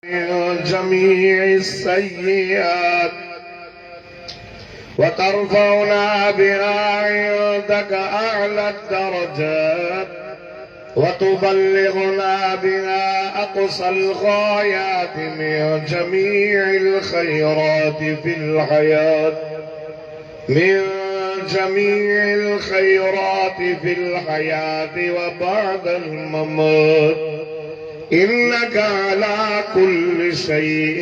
جميع السيئات وترفعنا بها عندك أعلى الدرجات وتبلغنا بها أقصى الغايات من جميع الخيرات في الحياة وبعد الممات إنك على كل شيء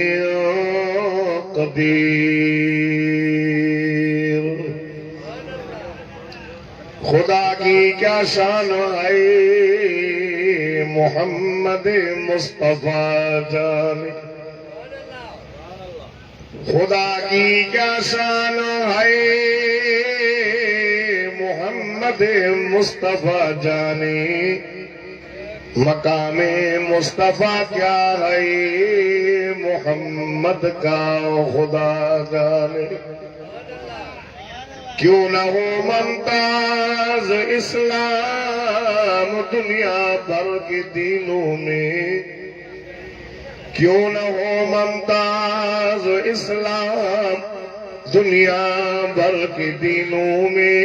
قدير. खुदा की क्या शान है मोहम्मद मुस्तफा जाने, खुदा की क्या शान है मोहम्मद मुस्तफा जाने, मकामे मुस्तफा क्या है मोहम्मद का खुदा जाने। क्यों न हो मुमताज इस्लाम दुनिया भर के दीनों में, क्यों न हो मुमताज इस्लाम दुनिया भर के दीनों में,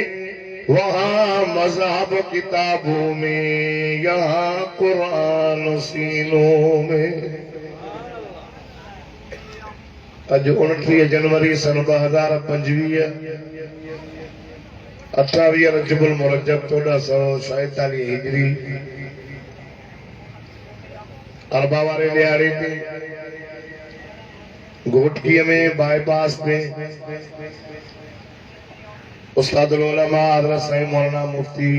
वहाँ मज़हब किताबों में, यहाँ कुरान सीनों में। अज 29 जनवरी सन 2025 28 रजबुल मुरज्जब 1447 हिजरी अरबा वारे लियारे ते घोटकी में बाईपास पे उस्तादुल उलमा हज़रत सईद मौलाना मुफ्ती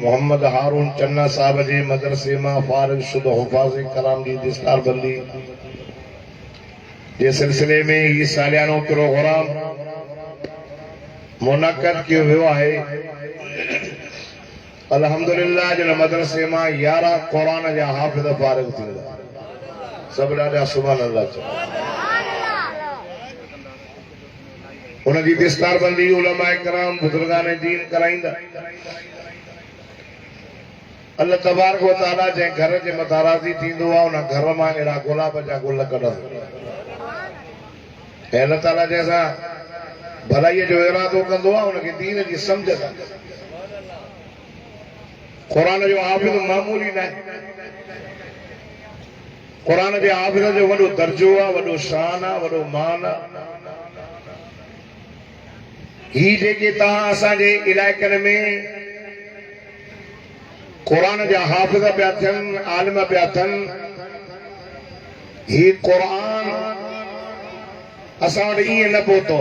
मोहम्मद हारून चन्ना साहब जे मदरसे मां फारिग शुदा हुफाज़ कलाम जी दस्तार बंदी जे सिलसिले में ये सालियानो प्रोग्राम मुनक़द कियो वियो आहे। अल्हम्दुलिल्लाह जिन मदरसे मां 11 कुरान जा हाफ़िज़ फारिग थी विया। सब ॾाढा सुभान अल्लाह चओ। उनजी दस्तार बंदी उलमा इकराम बुजुर्गान दीन कराईंदा। अल्लाह तबारक व तआला जे घर जे मथां राज़ी थींदो आहे उन घर मां अहिड़ा गुलाब जा गुल कढंदो। अल्लाह ताला जैसा भलाई जो इरादो कंदो आहे उनखे दीन जी समझ दा। कुरान जो हाफ़िज़ मामूली न आहे। कुरान जे हाफ़िज़ जो वॾो दर्जो आहे, वॾो शान आहे, वॾो मान आहे। ही जेके तव्हां असांजे इलाइक़नि में कुरान जा हाफ़िज़ पिया थियनि, आलिम पिया थियनि, ही कुरान असां वटि ईअं न पहुतो।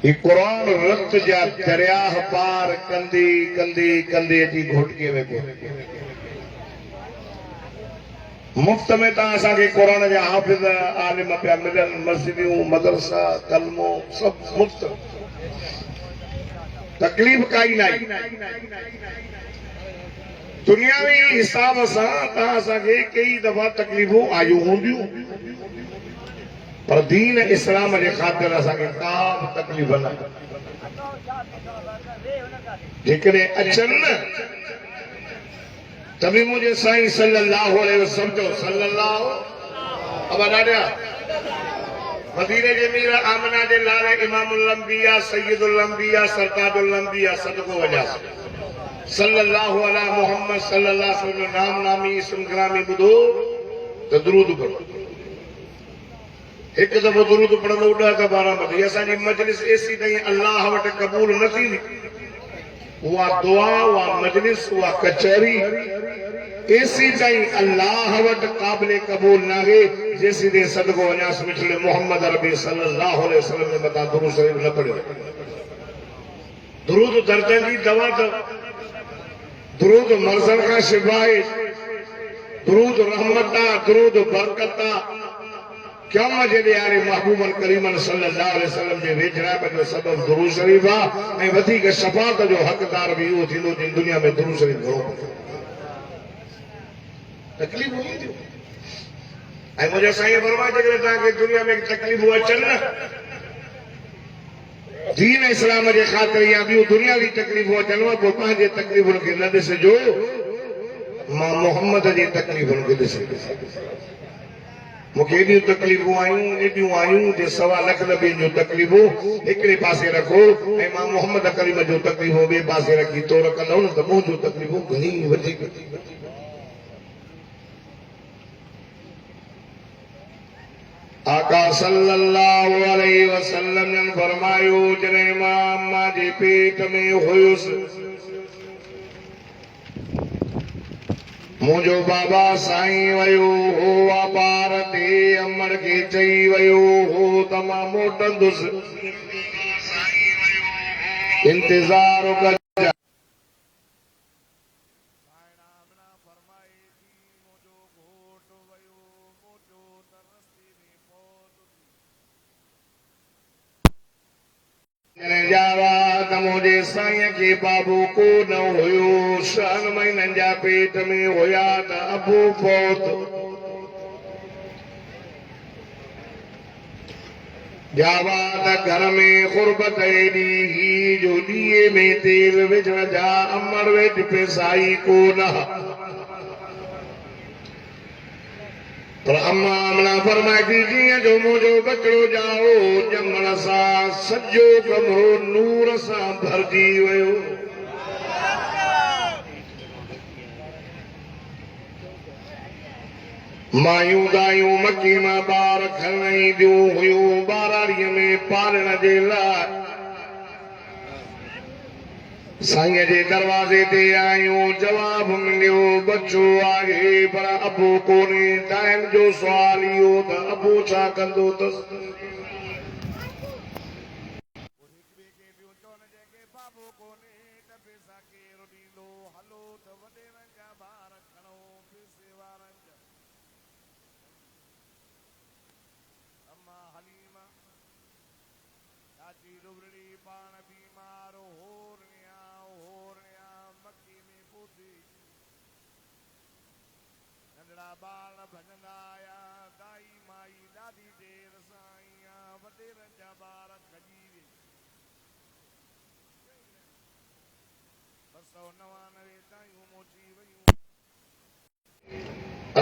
ही कुरान रत जा दरिया पार कंदी कंदी कंदी अची घोटकीअ में पहुतो। मुफ्त में तव्हां असांखे कुरान जा हाफ़िज़ आलिम पिया मिलनि, मस्जिदूं मदरसा कलमो सभु मुफ्त। तकलीफ़ काई न आहे। दुनियावी हिसाब सां तव्हां असांखे कई दफ़ा तकलीफ़ूं आयूं हूंदियूं, पर दीन इस्लाम जे ख़ातिर असांखे का बि तकलीफ़ न आहे। जेकॾहिं अचनि न तभी मुझे साईं सल्लल्लाहु अलैहि वसल्लम जो सल्लल्लाहु अब ॾाढा मदीने जे मीर आमना जे लारे इमामुल अंबिया सय्यदुल अंबिया सरताजुल अंबिया सदको वजा सल्लल्लाहु अला मोहम्मद सल्लल्लाहु अलैहि वसल्लम नाम नामी इस्म ग्रामी ॿुधो त दुरूद पढ़ो। हिकु दफ़ो दुरूद पढ़ंदो 10 दफ़ा रहमत। असांजी मजलिस एसी ताईं अल्लाह वटि क़बूल न थींदी। उहा दुआ, उहा मजलिस, उहा कचहरी एसी ताईं अल्लाह वटि क़ाबिले क़बूल न आहे जेसी ताईं सदको वञास मिठड़े मोहम्मद अरबी सल्लल्लाहु अलैहि वसल्लम जे मथां दुरूद शरीफ न पढ़ियो। दुरूद दर्दनि जी दवा अथव, दुरूद मर्ज़नि खां शिफ़ा आहे, दुरूद रहमत आहे, दुरूद बरकत आहे। क़यामत जे ॾियारे महबूबन करीमन सल्लल्लाहु अलैहि वसल्लम जे वेझराइप जो सबब दुरूद शरीफ आहे ऐं वधीक शफ़ाअत जो हक़दार बि इहो थींदो जिन दुनिया में दुरूद शरीफ घणो पढ़े। तकलीफ़ूं ईंदियूं ऐं मुंहिंजे साईं फरमाए जेकॾहिं तव्हांखे दुनिया में तकलीफ़ूं अचनि न दीन इस्लाम के खातिर या ॿियूं दुनियावी तकलीफ़ूं अचनि पोइ पंहिंजे तकलीफ़ुनि खे न ॾिसिजो, मां मोहम्मद जी तकलीफ़ुनि खे ॾिसे मूंखे एॾियूं तकलीफ़ूं एॾियूं आयूं जे 1.25 लख ॿियनि जूं तकलीफ़ूं हिकिड़े पासे रखो ऐं मां मोहम्मद करीम जूं तकलीफ़ूं ॿिए पासे रखी तौर कंदव न त मूं जूं तकलीफ़ूं घणी वधीक आका सल्लल्लाहु अलैहि वसल्लम ने फरमायो जॾहिं मां अम्मा जे पेट में हुयुसि मुझो बाबा साईं वयो हो वापार ते अमर के चई वयो हो त मां मोटंदुसि इंतज़ार कर जावा त मुंहिंजे साईं खे बाबू को न हुयो 6 महीननि जा पेट में हुया त अबू फौत जावा त घर में ग़ुर्बत एॾी ही जो ॾीए में तेल विझण जा अमर वेठ पेसाई कोन पर अम्मा आमना फरमाए थी जीअं जो मुंहिंजो बचिड़ो ॼाओ ॼमण सां सॼो कमरो नूर सां भरिजी वियो मायूं दायूं मकी मां ॿार खणण ईंदियूं हुयूं ॿाराड़ीअ में पालण जे लाइ साईं जे दरवाज़े ते आयूं जवाब मिलियो बच्चो आहे पर अबू कोन्हे टाइम जो सुवाल इहो त अबू छा कंदो अथसि बाल भॼंदा आया दाई माई ॾाढी देर सां वॾेरनि जा ॿार खॼी वे 299 दायूं मोची वयूं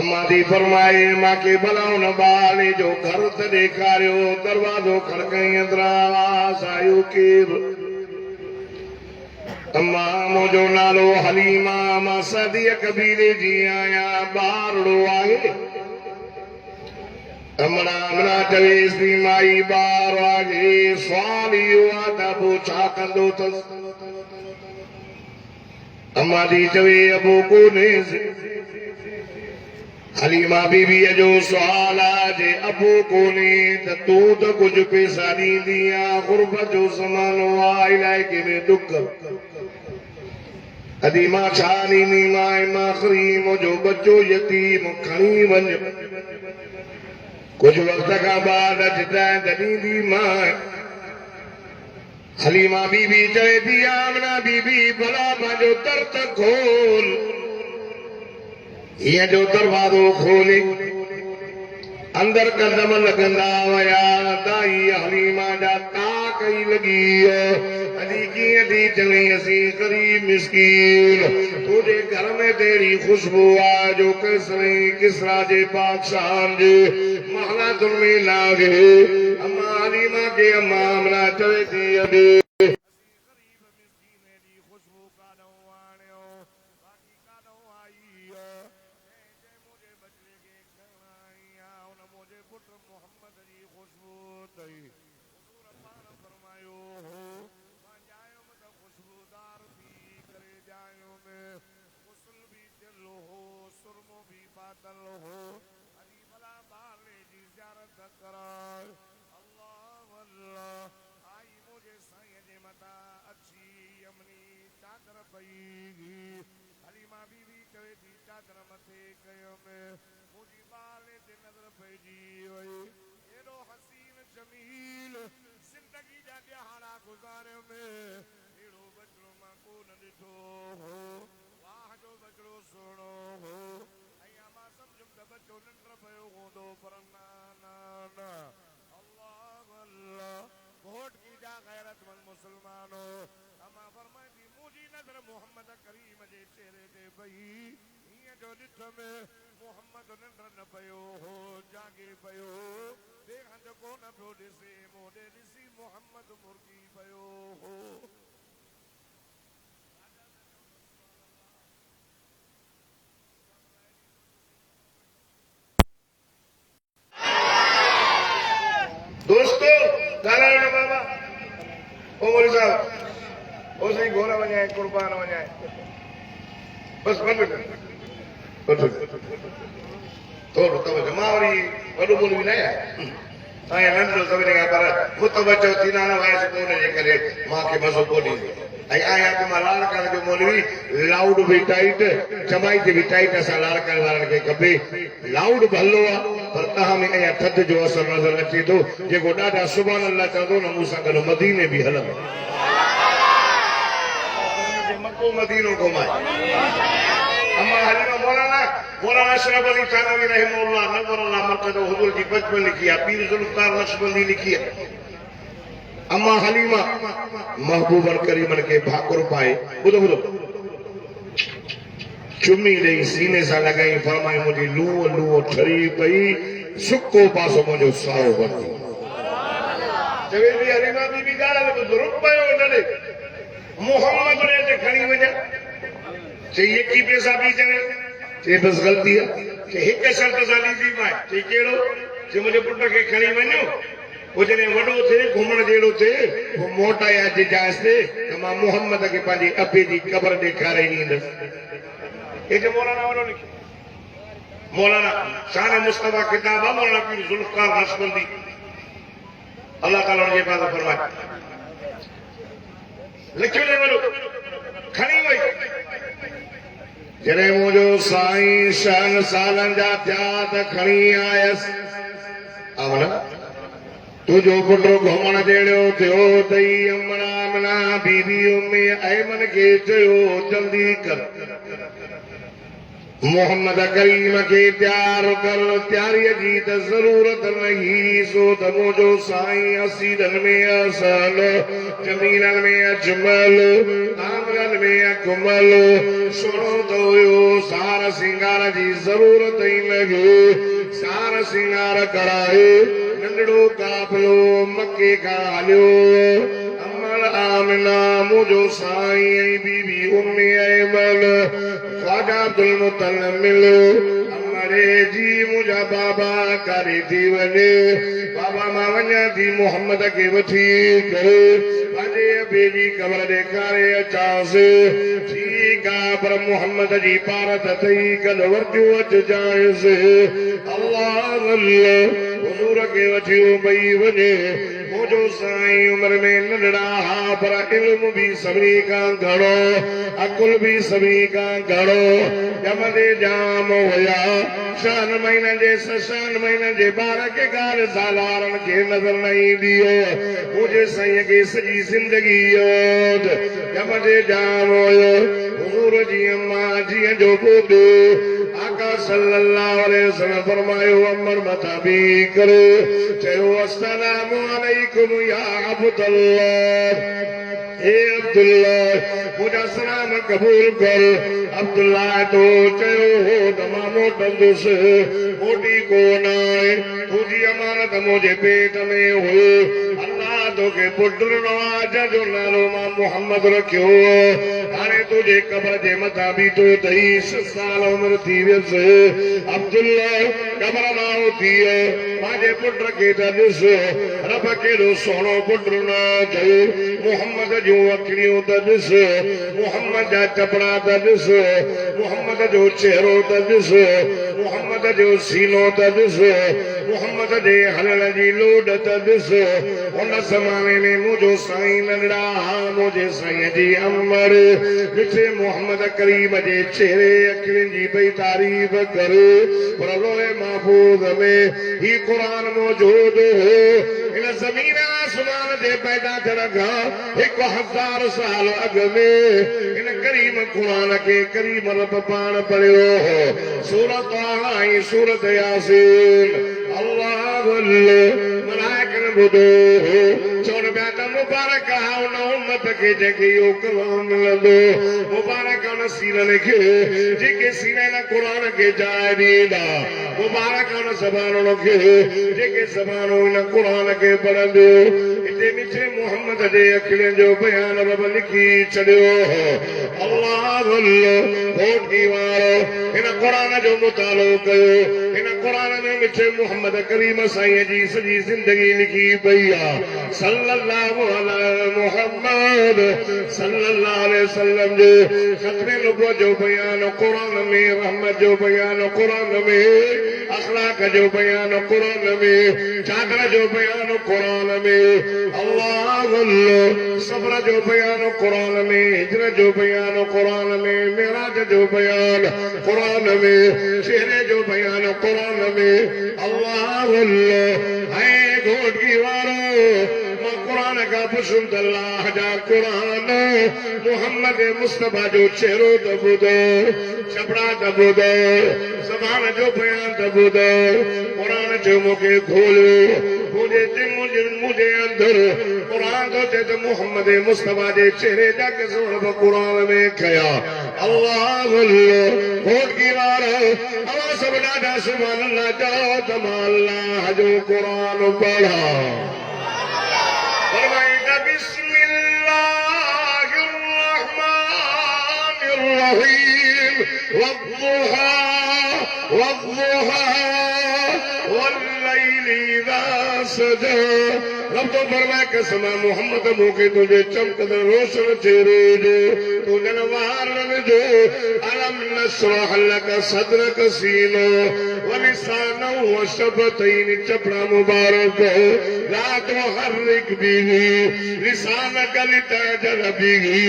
अम्मा दी फरमाए मांखे भला हुन ॿार जो घर त ॾेखारियो दरवाज़ो खड़काई अंदरां आवाज़ आयो केरु अम्मा मुंहिंजो नालो हलीमा मां सदीअ कबीले जी आहियां ॿारड़ो आहे अमना चवेसि थी माई ॿार आहे सुवाल इहो आहे त पोइ छा कंदो अथसि अम्मा दी चवे अबो कोन्हे हलीमा बीबीअ जो सुवाल आहे जे अबो कोन्हे त तूं त कुझु पैसा ॾींदी आहे ग़ुर्बत जो ज़मानो आहे इलाइक़े में ॾुख अदी मां छा ॾींदी मां आख़िरी मुंहिंजो बच्चो यतीम खणी वञ कुझु वक़्त खां बाद हिदायत ॾींदी मां हलीमा बीबी चवे थी आमना बीबी भला पंहिंजो दर्द खोल हीअं जो दरवाज़ो खोले अंदर कदम लॻंदा विया दाई हलीमा जा ताक ई लॻी अॼु कीअं थी चवे असीं ग़रीब मिस्कीन तुंहिंजे घर में तहिड़ी ख़ुशबू आहे जो किसरा जे बादशाहनि जे महलातुनि में लागे अम्मा हलीमा खे अम्मा आमना चवे थी अॼु हलीमा बीबी चवे थी चादर मथे कयो मुंहिंजी बाले ते नज़र पइजी वई एॾो हसीन जमील ज़िंदगी जा ॾियारा गुज़ारियो अहिड़ो बचिड़ो मां कोन ॾिठो हो वाह जो बचिड़ो सुहिणो हो ऐं मां सम्झुमि त बच्चो निंड पियो हूंदो पर न अल्लाह अल्लाह घोट की जा गैरतमंद मुसलमानो अमा फरमाए थी मुंहिंजी नज़र मोहम्मद करीम जे चेहरे ते पई जो ॾिठ में मोहम्मद निंड न पियो हो जागे पियो बेहंद कोन पियो ॾिसे मोॾे ॾिसी मोहम्मद मुर्गी पियो हो दोस्तों ॻाल्हायो न बाबा ओ मोदी साहब ओ साईं घोर वञाए कुर्बान वञाए बस बंदि कर थोरो तवजो मां वरी वॾो ॿोली न आहियां ऐं नंढो सभिनी खां पर मुतवजो थींदा न आयसि पोइ हुनजे करे मूंखे मज़ो कोन ईंदो ऐं आहियां बि मां लाड़काणे जो मौलवी लाउड बि टाइट चमाई ते बि टाइट असां लाड़काणे वारनि खे खपे लाउड बि हलो आहे पर तव्हां में अञा थधि जो असरु नज़र अचे थो जेको ॾाढा सुभाणे अलाह चवंदो न मूं सां गॾु मदीने बि हलंदो मको मदीनो घुमाए अम्मा हलीमा मौलाना मौलाना अशरफ अली थानवी रहमहुल्लाह नवरल्लाह मरकज़ हुजूर जी बचपन लिखी आहे पीर जुल्फकार नक्शबंदी लिखी आहे अम्मा हलीमा महबूबन करीमन के भाकुर पाए ॿुधो ॿुधो चुमी ॾेई सीने सां लॻाई फरमाई मुंहिंजी लूह लूह ठरी पई सुको पासो मुंहिंजो साओ बंदी चवे थी हलीमा बीबी ॻाल्हि ॿुधो रुक पियो न ॾे मोहम्मद ने ते खणी वञा चई की पैसा बि चवे चई बस ग़लती आहे चई हिकु शर्त सां ॾींदी मां चई कहिड़ो चई मुंहिंजे पुट खे खणी वञो वो जॾहिं वॾो थिए घुमण जहिड़ो थिए पोइ मोटाए अच जहाज़ ते त मां मोहम्मद खे पंहिंजी अबे जी क़बर ॾेखारे ईंदुसि हेठि मौलाना वॾो लिखियो मौलाना शान मुस्तफा किताब आहे मौलाना पीर जुल्फकार नक्शबंदी अल्लाह ताला हुनजे पास फरमाए लिखियो न वॾो खणी वई जॾहिं मुंहिंजो साईं शहन सालनि जा थिया त खणी आयसि अमन तुझो पुटु घुमण जहिड़ो थियो तई अमना अमना बीबी उम्मे ऐमन खे चयो जल्दी कर मोहम्मद करीम खे तयार कर तयारीअ जी त ज़रूरत नहीं सो त मुंहिंजो साईं असीदनि में असल जमीननि में अजमल आमरनि में अकमल सुहिणो त हुयो सार सिंगार जी ज़रूरत ई लॻे सार सिंगार कराए नंढड़ो काफ़िलो मके खां हलियो अमल आमिना मुंहिंजो साईं ऐं बीबी उम्मे ऐमन ख्वाजा अब्दुल मुतल्लिम अमरे जी मुंहिंजा बाबा करे थी वञे बाबा मां वञा थी मोहम्मद खे वठी करे पंहिंजे अबे जी क़बर ॾेखारे अचांसि ठीकु आहे पर मोहम्मद जी पारत अथई कल्ह वरितियूं अचजांइसि अल्लाह हुजूर खे वठी ॿई वञे मुंहिंजो साईं उमिरि में नंढड़ा हा पर इल्म बि सभिनी खां घणो अकुल बि सभिनी खां घणो ॼमंदे जाम हुया 6 महीननि जे 7 महीननि जे ॿार खे ॻाल्हि सालारनि खे नज़र न ईंदी हो मुंहिंजे साईं खे सॼी ज़िंदगी यादि ॼमंदे जाम हुयो हुजूर जी अम्मा जीअं जो पुटु आका सल्लल्लाहु अलैहि वसल्लम फरमायो अमर मथा बि करे चयो अस्सलामु अलैकुम या अब्दुल्लाह हे अब्दुल्लाह मुंहिंजा सलाम क़बूल कर अब्दुल्लाह तो चयो हो त मां मोटंदुसि मोटी कोन आहे तुंहिंजी अमानत मुंहिंजे पेट में हुई अल्लाह तोखे पुटु ॾिनो आहे जंहिंजो नालो मां मोहम्मद रखियो हाणे तुंहिंजे क़बर जे मथां बीठो अथई 6 साल उमिरि थी वियसि अब्दुल्लाह क़बर मां उथी पंहिंजे पुट खे त ॾिस रब कहिड़ो सुहिणो पुटु ॾिनो अथई मोहम्मद जूं अखियूं त ॾिस मोहम्मद जा चपड़ा त ॾिस मोहम्मद जो चेहरो त ॾिस मोहम्मद जो सीनो त ॾिस मोहम्मद जे हलण जी लोड त ॾिस हुन ज़माने में मुंहिंजो साईं नंढड़ा हा मुंहिंजे साईं जी अमर ॾिठे मोहम्मद करीम जे चेहरे अखियुनि जी पई तारीफ़ करे पर लोहे महफूज़ में ही क़ुरान मौजूद हो इन ज़मीन आसमान जे पैदा थियण खां 1000 साल अॻु में इन करीम क़ुरान खे करीम रब पाण पढ़ियो हो सूरत ऐं सूरत यासीन अल्लाह मलाइकनि ॿुधो चवनि पिया त मुबारक आहे उन उम्मत खे जेके इहो कलाम मिलंदो मुबारक उन सीरनि खे जेके सीरे न क़ुर खे जाइ ॾींदा मुबारक उन ज़बानुनि खे जेके ज़बानूं इन क़ुर खे पढ़ंदो हिते मिठे मोहम्मद जे अखियुनि जो बयान रब लिखी छॾियो अल्लाह होठगी वारो हिन क़ुर जो मुतालो कयो हिन क़ुर में मिठे मोहम्मद करीम साईं जी सॼी ज़िंदगी लिखी पई आहे सल्लल्लाहु अलैहि मुहम्मद सल्लल्लाहु अलैहि वसल्लम जो ख़त्म नबुवत जो बयान क़ुर में रहमत जो बयान क़ुर में अखलाक जो बयान क़ुर में चादर जो बयान क़ुर में अल्लाह सब्र जो बयान क़ुर में हिजरत जो बयान क़ुर में मेराज जो बयान क़ुर में चेहरे जो बयान क़ुर में अल्लाह है घोटगी वारो मां क़ुर का पुछुम त अल्लाह जा क़ुर मोहम्मद मुस्तफा जो चेहरो त ॿुधो चपड़ा त ॿुधो ज़बान जो बयान त ॿुधो क़ुर जो मूंखे खोलियो मुझे अंदर कुरान तो ते तो मोहम्मद मुस्तफा जे चेहरे जा के सोण कुरान में कया अल्लाह होठ की वार अल्लाह सब ॾाढा सुभान अल्लाह जाओ तमा अल्लाह जो कुरान पढ़ा फरमाइंदा बिस्मिल्लाहिर रहमानिर रहीम वद्दुहा सजा रब तो फरमाए कसम मोहम्मद मूंखे तुझे चमकदड़ रोशन चेहरे जो तुझन वारन जो अलम नशरह लक सदरक सीनो व लिसानो व शफतैन चपड़ा मुबारक ला तुहर्रिक बिही लिसानक लितजल बिही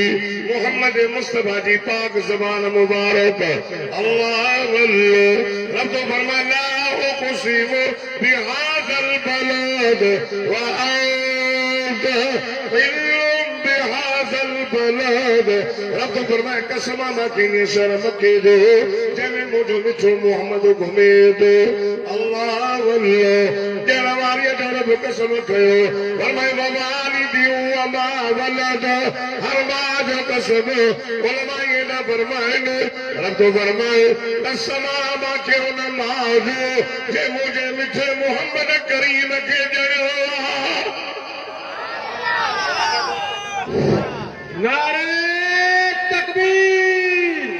मोहम्मद मुस्तफा जी पाक ज़बान मुबारक अल्लाह रब तो फरमाए ला उक़सिमु बिहाज़ल बलद वअंत हिल्लुम बिहाज़ल बलद रब तो फरमाए कसम मां कंहिं शहर मके जो जंहिंमें मुंहिंजो मिठो मोहम्मद घुमे थो अल्लाह ॾियण वारीअ जो रब कसम कयो फरमाए ववालिदियूं वमा वलद हर मां जो कसम उलमा एॾा फरमाइनि रब तो फरमाए कसम मां कयो न मां जो जे मुंहिंजे मिठे मोहम्मद करीम खे ॼणियो नारे तकबीर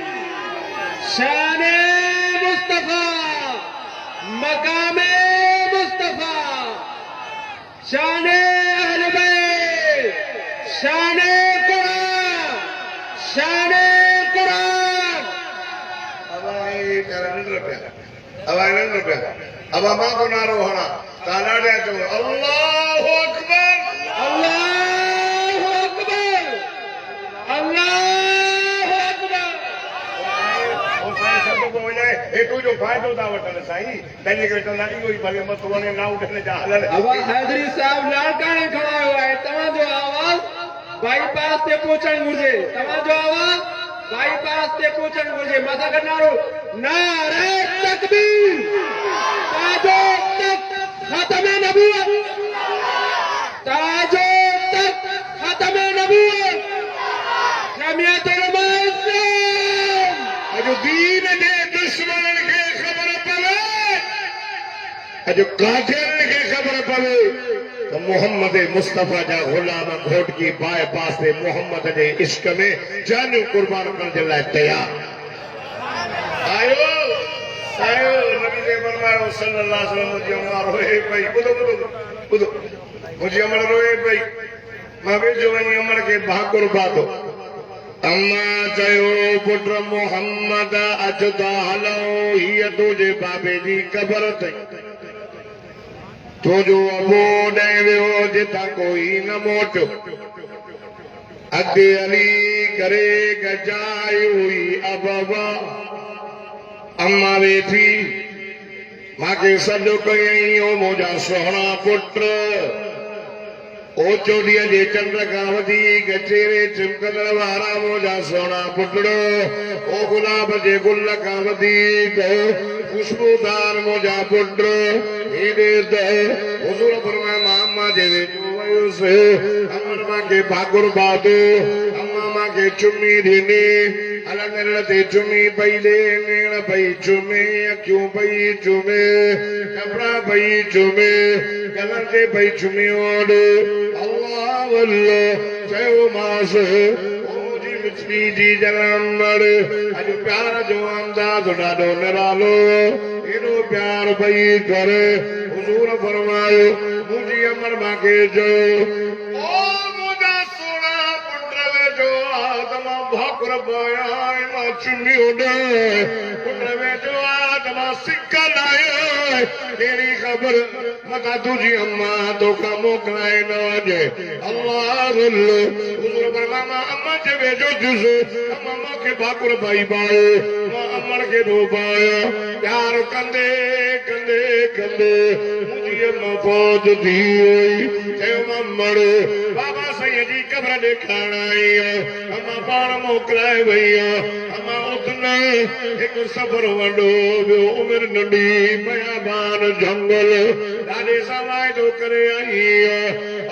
शाने मुस्तफा मकामे मुस्तफा शाने अहले बैत शाने कुरान शाने कुरान अब मां को नारो हणा ताला ॾिया चओ अल्लाहु अकबर अल्लाहु अकबर अल्लाहु अकबर हेठो जो फ़ाइदो था वठनि साईं तंहिंजे करे चवंदा इहो ई भले मथो वञे ना उठनि जा हलनि अब हैदरी साहब लाड़काणे खड़ायो आहे तव्हांजो आवाज़ बाईपास ते पहुचणु घुर्जे तव्हांजो आवाज़ बाईपास ते पहुचणु घुर्जे मथां खां नारो नारे तकबीर ताजो तक ख़त्म नबूवत ताजो तक ख़त्म नबूवत जमियत उलमा इस्लाम अॼु दीन जे दुश्मननि खे ख़बर पवे अॼु काफ़िरनि खे ख़बर पवे त मोहम्मद मुस्तफा जा गुलाम घोटकी बाईपास ते मोहम्मद जे इश्क में जानियूं कुर्बान करण जे लाइ तयार आयो आयो नबी ने फरमायो सल्लल्लाहु अलैहि वसल्लम मुंहिंजी अम्मा रोए पई ॿुधो मुंहिंजी अमड़ रोए पई मां वेझो वञी अमड़ खे भाकुर पातो अम्मा चयो पुट मोहम्मद अचु त हलो हीअ तुंहिंजे बाबे जी क़बर अथई तुंहिंजो अबो ॾेई वियो जितां कोई न मोटियो अॻिते हली करे गजाई हुई अबवा अम्मा वेठी मांखे सॾु कयईं ओ मुंहिंजा सुहिणा पुट ओ चोॾीअ जे चंड खां वधीक चेहरे चिमकंदड़ वारा मुंहिंजा सुहिणा पुटड़ो ओ गुलाब जे गुल खां वधीक खुशबूदार मुंहिंजा पुट हेॾे त हुज़ूर फरमाए मां अम्मा जे वेझो से अमर मां के भागुर बादो अम्मा मां के चुम्मी देने अलग अलग चुम्मी पहले नेण पई चुमे क्यों पई चुमे कपड़ा पई चुमे गलन से पई चुमी और अल्लाह वल्लो चयो मास मिठड़ी जी जलमड़ अज प्यार जो अंदाज़ ॾाढो निरालो एॾो प्यार पई करे हुजूर फरमायो मुंहिंजी अमर मां खे चयो ओ मुंहिंजा सोना पुट वेठो आहे त मां भाकुर पाया मां चुमी उॾां पुट वेठो आहे त मां सिक लायो कहिड़ी ख़बर मता तुंहिंजी अम्मा तोखां मोकिलाए न वञे अल्लाह हुजूर फरमाया अम्मा जे वेझो जुज़ अम्मा मूंखे भाकुर पाई पायो मां अमर खे ॾो पाया प्यार कंदे कंदे कंदे मुंहिंजी अम्मा फौत थी वई चयो मां मड़ बाबा साईं जी क़ब्र ॾेखारण आई आहे अम्मा पाण मोकिलाए वई आहे अम्मा उथन हिकु सफ़र वॾो ॿियो उमिरि नंढी बयाबान जंगल ॾाढे सां वाइदो करे आई आहे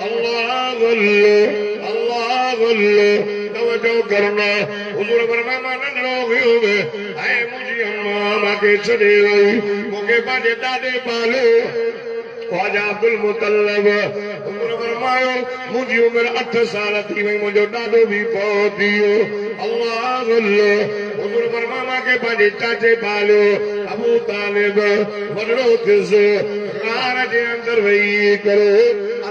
अल्लाह वल्लो तवजो करना हुजूर फरमाया मां नंढड़ो हुयो ऐं मुंहिंजी अम्मा मूंखे छॾे वई मूंखे पंहिंजे ॾाॾे पालियो ख्वाजा अब्दुल मुतल्लब हुजूर फरमायो मुंहिंजी उमिरि 8 साल थी वई मुंहिंजो ॾाॾो बि फौत थी वियो अल्लाह वल्लो हुजूर फरमाया मूंखे पंहिंजे चाचे पालियो अबू तालिब वॾड़ो थियुसि ग़ार जे अंदरि वेही करे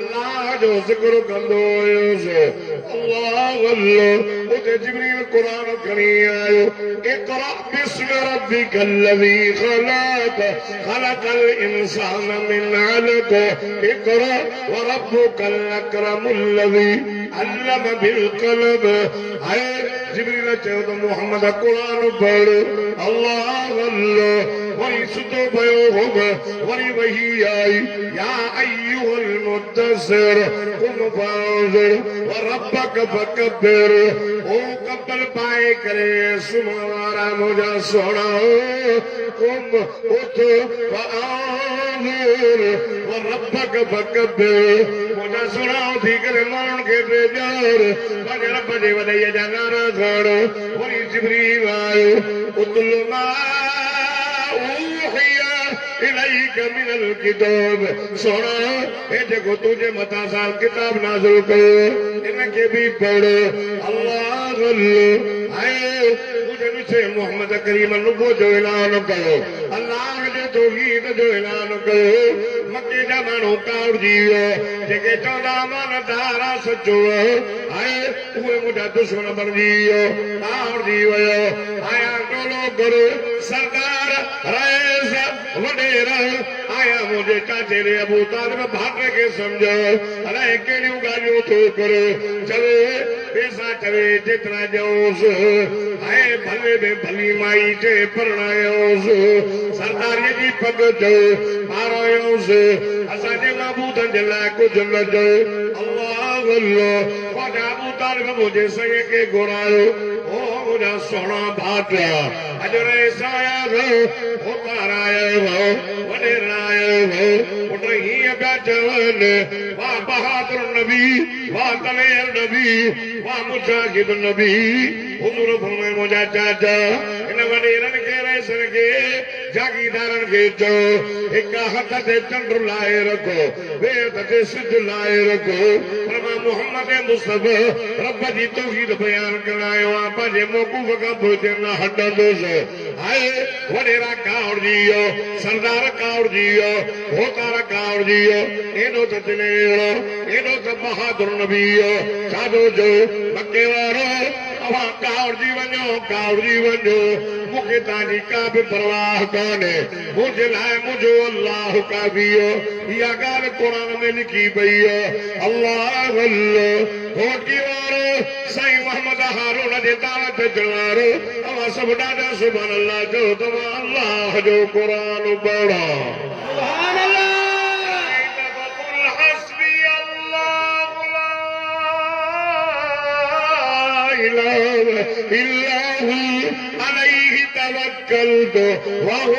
अल्लाह जो ज़िक्र कंदो हुयुसि अल्लाह वल्लो उते जिब्रील क़ुरान खणी आयो इक़रा बिस्म रब्बिकल लज़ी ख़लक़ ख़लक़ल इंसान मिन अलक़ इक़रा व रब्बुकल अकरमुल लज़ी अल्लम बिल क़लम हाय जिब्रील चयो त मोहम्मद क़ुरान पढ़ अल्लाह वल्लो वरी सुतो पियो हो वरी वही आई या अय्युहल मुद्दसिर कुम फाज़िर व रब्बक फकब्बिर ओ कब्बल पाए करे सुम्हण वारा मुंहिंजा सोना कुम उथ फाज़िर व रब्बक फकब्बिर मुंहिंजा सोना उथी करे माण्हुनि खे बेजार पंहिंजे रब जे वॾाईअ जा नारा खण वरी जिब्रील आयो उतल मा इलाइक मिनल किताब सोना हे जेको तुंहिंजे मथां सां किताब नाज़िल कयो इनखे बि पढ़ अल्लाह वल्लो आए मुंहिंजे विचे मोहम्मद करीम नुबो जो ऐलान कयो अल्लाह जे तौहीद जो ऐलान कयो मके जा माण्हू कावड़जी विया जेके चवंदा मान दारा सचो आहे उहे मुंहिंजा दुश्मन बणिजी वियो कावड़जी वियो आया टोलो कर सरदार रईस वडेर आया मुंहिंजे चाचे रे अबू तालिब भाटे खे सम्झो अलाए कहिड़ियूं ॻाल्हियूं थो करे चवे पैसा चवे जेतिरा ॾियोसि ऐं भले में भली माई चे परणायोसि सरदारीअ जी पग चयो पारायोसि असांजे महबूदनि जे लाइ कुझु न चयो अल्लाह वल्लो ख्वाजा अबू तालिब मुंहिंजे साईं खे घुरायो ओ मुंहिंजा सोना भाटा अॼु रईस आया उतार आयो वॾेर आयो पुट हीअं पिया चवनि वाह बहादुर नबी वाह दलेर नबी वाह मुजाहिद नबी हुजूर फरमाए मुंहिंजा चाचा हिन वॾेरनि खे रईसनि खे जागीदारनि खे चओ हिक हथ ते चंड लाहे रखो ॿिए हथ ते सिध लाहे रखो फरमाए मुहम्मद मुस्तफ़ा रब जी तौहीद बयान करायो आहे पंहिंजे मौक़ूफ़ खां पोइ न हटंदुसि हाय वॾेरा कावड़जी वियो सरदार कावड़जी वियो होतार कावड़जी वियो एॾो त दिलेर एॾो त बहादुर नबी वियो छाजो जो मके वारो अवां कावड़जी वञो मूंखे तव्हांजी का बि परवाह कोन्हे मुंहिंजे लाइ मुंहिंजो अल्लाह काफ़ी इहा ॻाल्हि क़ुरान में लिखी पई अल्लाह वल्लो होटी वारो साईं मोहम्मद हारून जे दावत अचण वारो अवां सभु ॾाढा सुभाणे अल्लाह जो तव्हां अल्लाह जो क़ुरान पढ़ो सुभान अल्लाह عليه توكلت وهو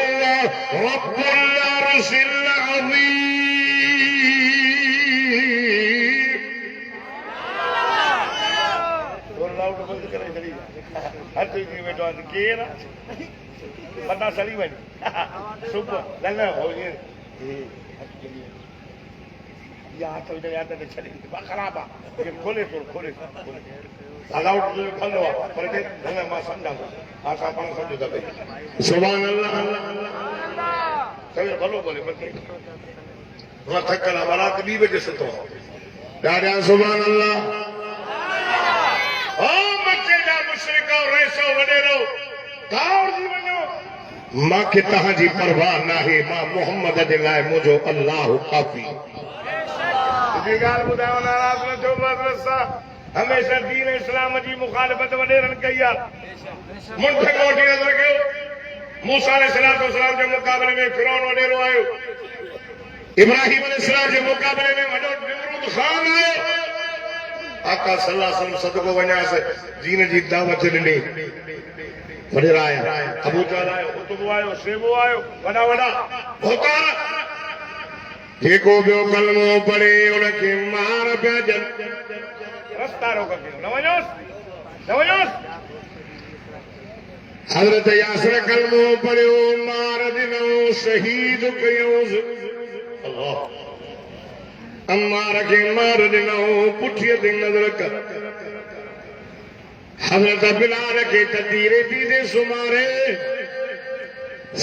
رب العرش العظيم चवंदि केरु आहे पता सड़ी वञे सुबुह न न हो इहा हथ विझण यादि त छॾे ख़राबु आहे खोले थो खोले अलाउट कंदो आहे पर न न मां सम्झां थो असां पाण सम्झो था पई सुभाणे चवे भलो बोले मां थकल आहे राति 2 बजे सुतो ॾाढा सुभाणे अल्लाह ओ मके जा मुशरिक रेसो वॾेरो दौड़ जी वञो मूंखे तव्हांजी परवाह नाहे मां मोहम्मद जे लाइ मुंहिंजो अल्लाह काफ़ी ॻाल्हि ॿुधायो नाराज़ न थियो मदरस सां हमेशह दीन इस्लाम जी मुखालिफ़त वॾेरनि कई आहे मुंड मोटी नज़र कयो मूसा अलैहिस्सलाम जे मुक़ाबले में फिरौन वॾेरो आयो इब्राहिम अलैहिस्सलाम जे मुक़ाबले में वॾो निमरूद ख़ान आयो आका सल्लल्लाहु अलैहि वसल्लम सदको वञास दीन जी दावत ॾिनी वॾेरा आया अबू जहल आयो उतबो आयो शेबो आयो वॾा वॾा भोतार जेको ॿियो कलमो पढ़े उनखे मार पिया जन रस्ता रोक कयो न वञोसि हज़रत यासिर कलमो पढ़ियो मार ॾिनो शहीद कयोसि अम्मार खे मार ॾिनो पुठीअ ते नज़र कर हज़रत बिलाल खे तदीरे दीदे सुमारे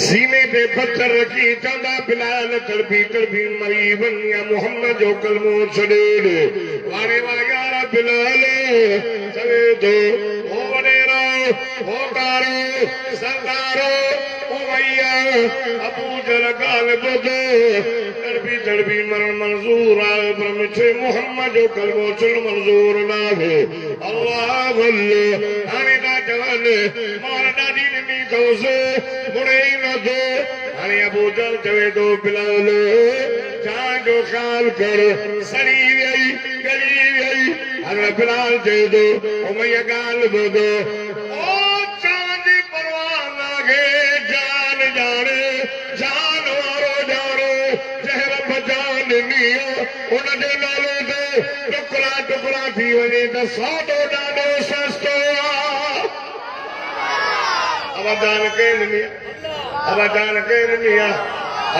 सीने पे पत्थर रखी चंदा बिलाल तड़पी मरी वनिया मोहम्मद जो कलमो छॾे वारे वा यार बिलाल चवे तो ओ वॾेरो ओ कारो सरदारो उमैया अबू जहल ॻाल्हि ॿुध तड़पी मरण मंज़ूर आहे पर मिठे मोहम्मद जो कलमो छॾण मंज़ूर न आहे अल्लाह वल्ले हाणे था चवनि मार ॾाढी ॾिनी अथसि मुड़े ई न थो हाणे अबू जहल चवे थो बिलाल जान जो ख़्याल कर सड़ी वई गली वई हाणे बिलाल चवे थो उमैया ॻाल्हि ॿुध ओ जान जी परवाह नाहे जान ॼाणे जान वारो ॼाणे जंहिं रब जान ॾिनी उनजे नाले ते टुकड़ा टुकड़ा थी वञे त सौदो ॾाढो सस्तो आहे अवदान कहिड़ी ॾिनी अवदान कहिड़ी ॾिनी आहे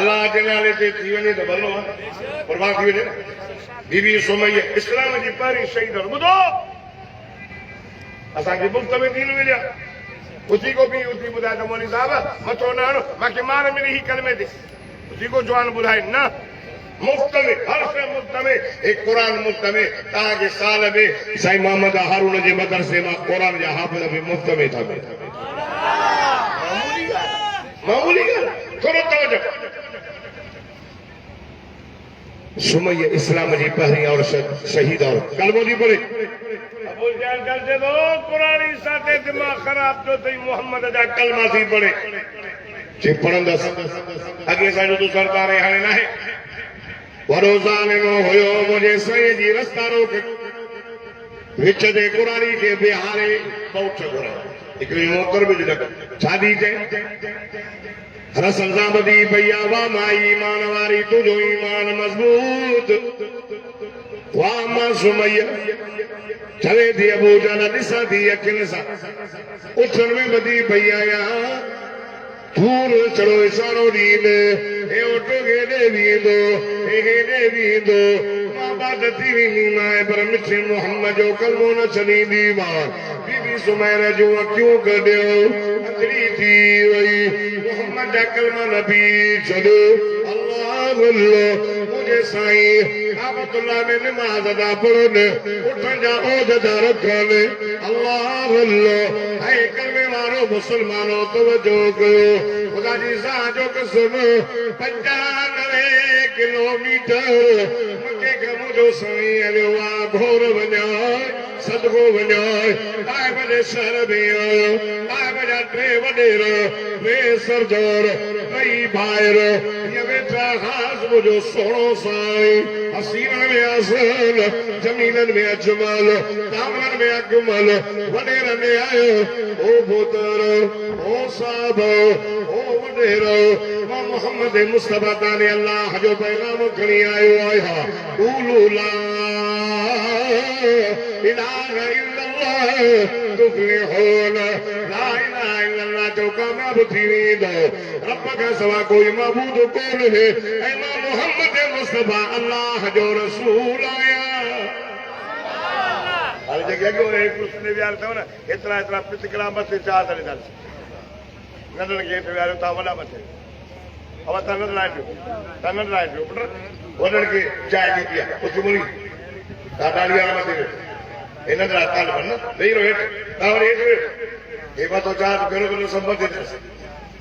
अलाह जे नाले ते थी वञे त भलो आहे परवाह थी वञे बीबी सुमैया इस्लाम जी पहिरीं शहीद ॿुधो असांखे मुफ़्त में दीन मिलिया उसी को भी उसी ॿुधाए त मौलवी साहब मथो न हणो मूंखे मार मिली ही कलमे ते उसी को जवान ॿुधाए न मुफ्त में हर शइ मुफ्त में एक कुरान मुफ्त में तव्हांखे साल में साईं मोहम्मद हारून जे मदरसे मां कुरान जा हाफ़िज़ बि मुफ्त में था मामूली ॻाल्हि थोरो तवजो सुमैया इस्लाम जी पहिरीं और शहीद और कलमो थी पढ़े अबू जहल चलते तो कुरानी साथे दिमाग ख़राब जो थई मोहम्मद जा कलमा थी पढ़े जे पढ़ंदसि अॻे असांजो तूं सरदार आहे हाणे नाहे वॾो ज़ालिमो हुयो मुंहिंजे साईं जी रस्ता रोक विच ते कुरानी खे बिहारे पहुच घुराए हिकिड़ी मोकर बि ॾिन छादी चई रसल सां ॿधी पई आहे वाह माई ईमान वारी तुंहिंजो ईमान मज़बूत वाह मां सुमैया चवे थी अबू जहल ॾिसां थी अखियुनि सां उथनि में ॿधी पई आहियां धूल चढ़ो इशारो ॾींदे हे ओटो हेॾे बीहंदो हे हेॾे बीहंदो मां बाद थी वेंदी मां पर मिठे मोहम्मद जो कलमो न छॾींदी मां बीबी सुमैया जूं अखियूं कढियो अंदरी थी वई मोहम्मद जा कलमा न पी छॾो अल्लाह अल्लाह मुंहिंजे साईं काबतुल्लाह में निमाज़ अदा पढ़नि उठनि जा ओहदा रखनि अल्लाह अल्लाह ऐं कलमे वारो मुस्लमानो तवजो कयो ख़ुदा जी ज़ात जो कसम 95 किलोमीटर मके खां मुंहिंजो साईं हलियो आहे घोर वञाए सदको वञाए ताइब जे शहर में आयो ताइब जा 3 वॾेर 2 सरदार 2 भाइर हीअं वेठा ख़ासि मुंहिंजो सोणो साईं हसीननि में हसन जमीननि में अजमल दामन में अकमल वॾेर में आयो ओ पुत्र ओ साहब ओ वॾेर मां मोहम्मद मुस्तफ़ा ताने अल्लाह जो पैगाम खणी आयो आहियां क़ूलू ला इलाहा इल्लल्लाह तुफ़्लिहून ला इलाहा चो कामयाब थी वेंदो रब खां सवा कोई माबूद कोन है ऐं मां मोहम्मद मुस्तफा अल्लाह जो रसूल आया हाणे जेके अॻो एक कुर्सी में विहार अथव न एतिरा एतिरा पितकड़ा मथे चार तरे था नंढनि खे हेठि विहारियो तव्हां वॾा मथे अब तव्हां नंढड़ा आहियो पुट वॾनि खे चांहि ॾींदी आहे उथी मुड़ी तव्हां ॾाढी वारा मथे वियो हे नंढड़ा कान न वेही रहो हेठि तव्हां वरी हेठि वियो हे मथो चार भेरो भेरो संबंधित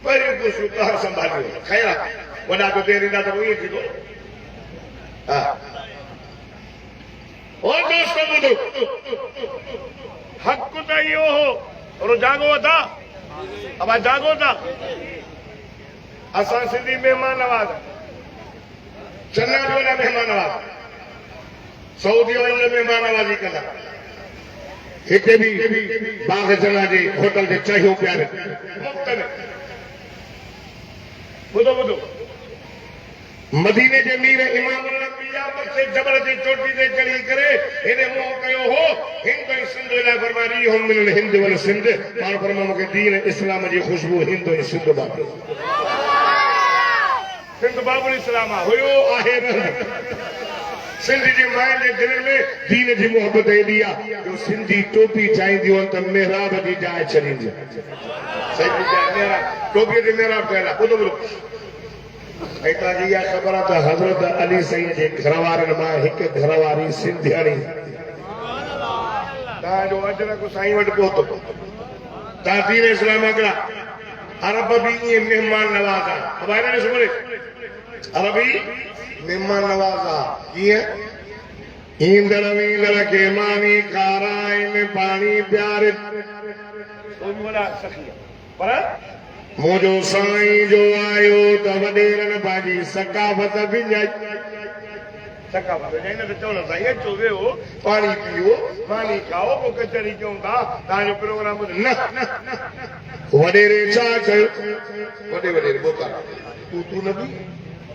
पहिरियों कुर्सियूं तव्हां संभालियो ख़ैर आहे वॾा जो देरि ईंदा त ईअं थींदो हा ओ दोस्तों ॿुधो हक़ त इहो हो और जागो था अब जागो था असां सिंधी महिमान नवाज़ चन्ना जो वॾा महिमान नवाज़ सऊदी वारनि महिमान नवाज़ी कंदा हिते बि बाग चन्ना जे होटल ते चाहियो पिया मुफ़्त में ॿुधो ॿुधो मदीने जे मीर इमाम अल-अंबिया मथे जबल जी चोटी ते चढ़ी करे हेने मुंहुं कयो हो हिंद ऐं सिंध लाइ फरमाई हम मिलन हिंद वल सिंध पाण फरमा मूंखे दीन इस्लाम जी ख़ुशबू हिंद ऐं सिंध बाबू सिंध बाबुल इस्लाम हुयो आहे सिंध जी माइन जे दिल में दीन जी मोहब्बत एॾी आहे जो सिंधी टोपी चाहींदियूं आहिनि त मेहराब जी जाइ छॾींदी सही मेहराब टोपीअ ते मेहराब ठहियल आहे ॿुधो ॿुधो ऐं तव्हांखे इहा ख़बर आहे त हज़रत अली साईं जे घर वारनि मां हिकु घर वारी सिंधियाणी तव्हांजो अजरक साईं वटि पहुतो तव्हां दीन इस्लाम हिकिड़ा अरब बि ईअं महिमान नवाज़ आहे अरबी महिमान नवाज़ आहे कीअं ईंदड़ वेंदड़ खे मानी खाराइनि पाणी पियारे पर मुझो साईं जो आयो त वॾेरनि पंहिंजी सकाफ़त विञाई सकाफ़त विञाई न त चवनि साईं अचो वेहो पाणी पियो पाणी खाओ पोइ कचहरी कयूं था तव्हांजो प्रोग्राम न वॾेरे छा कयो वॾेरे बोका तूं न बि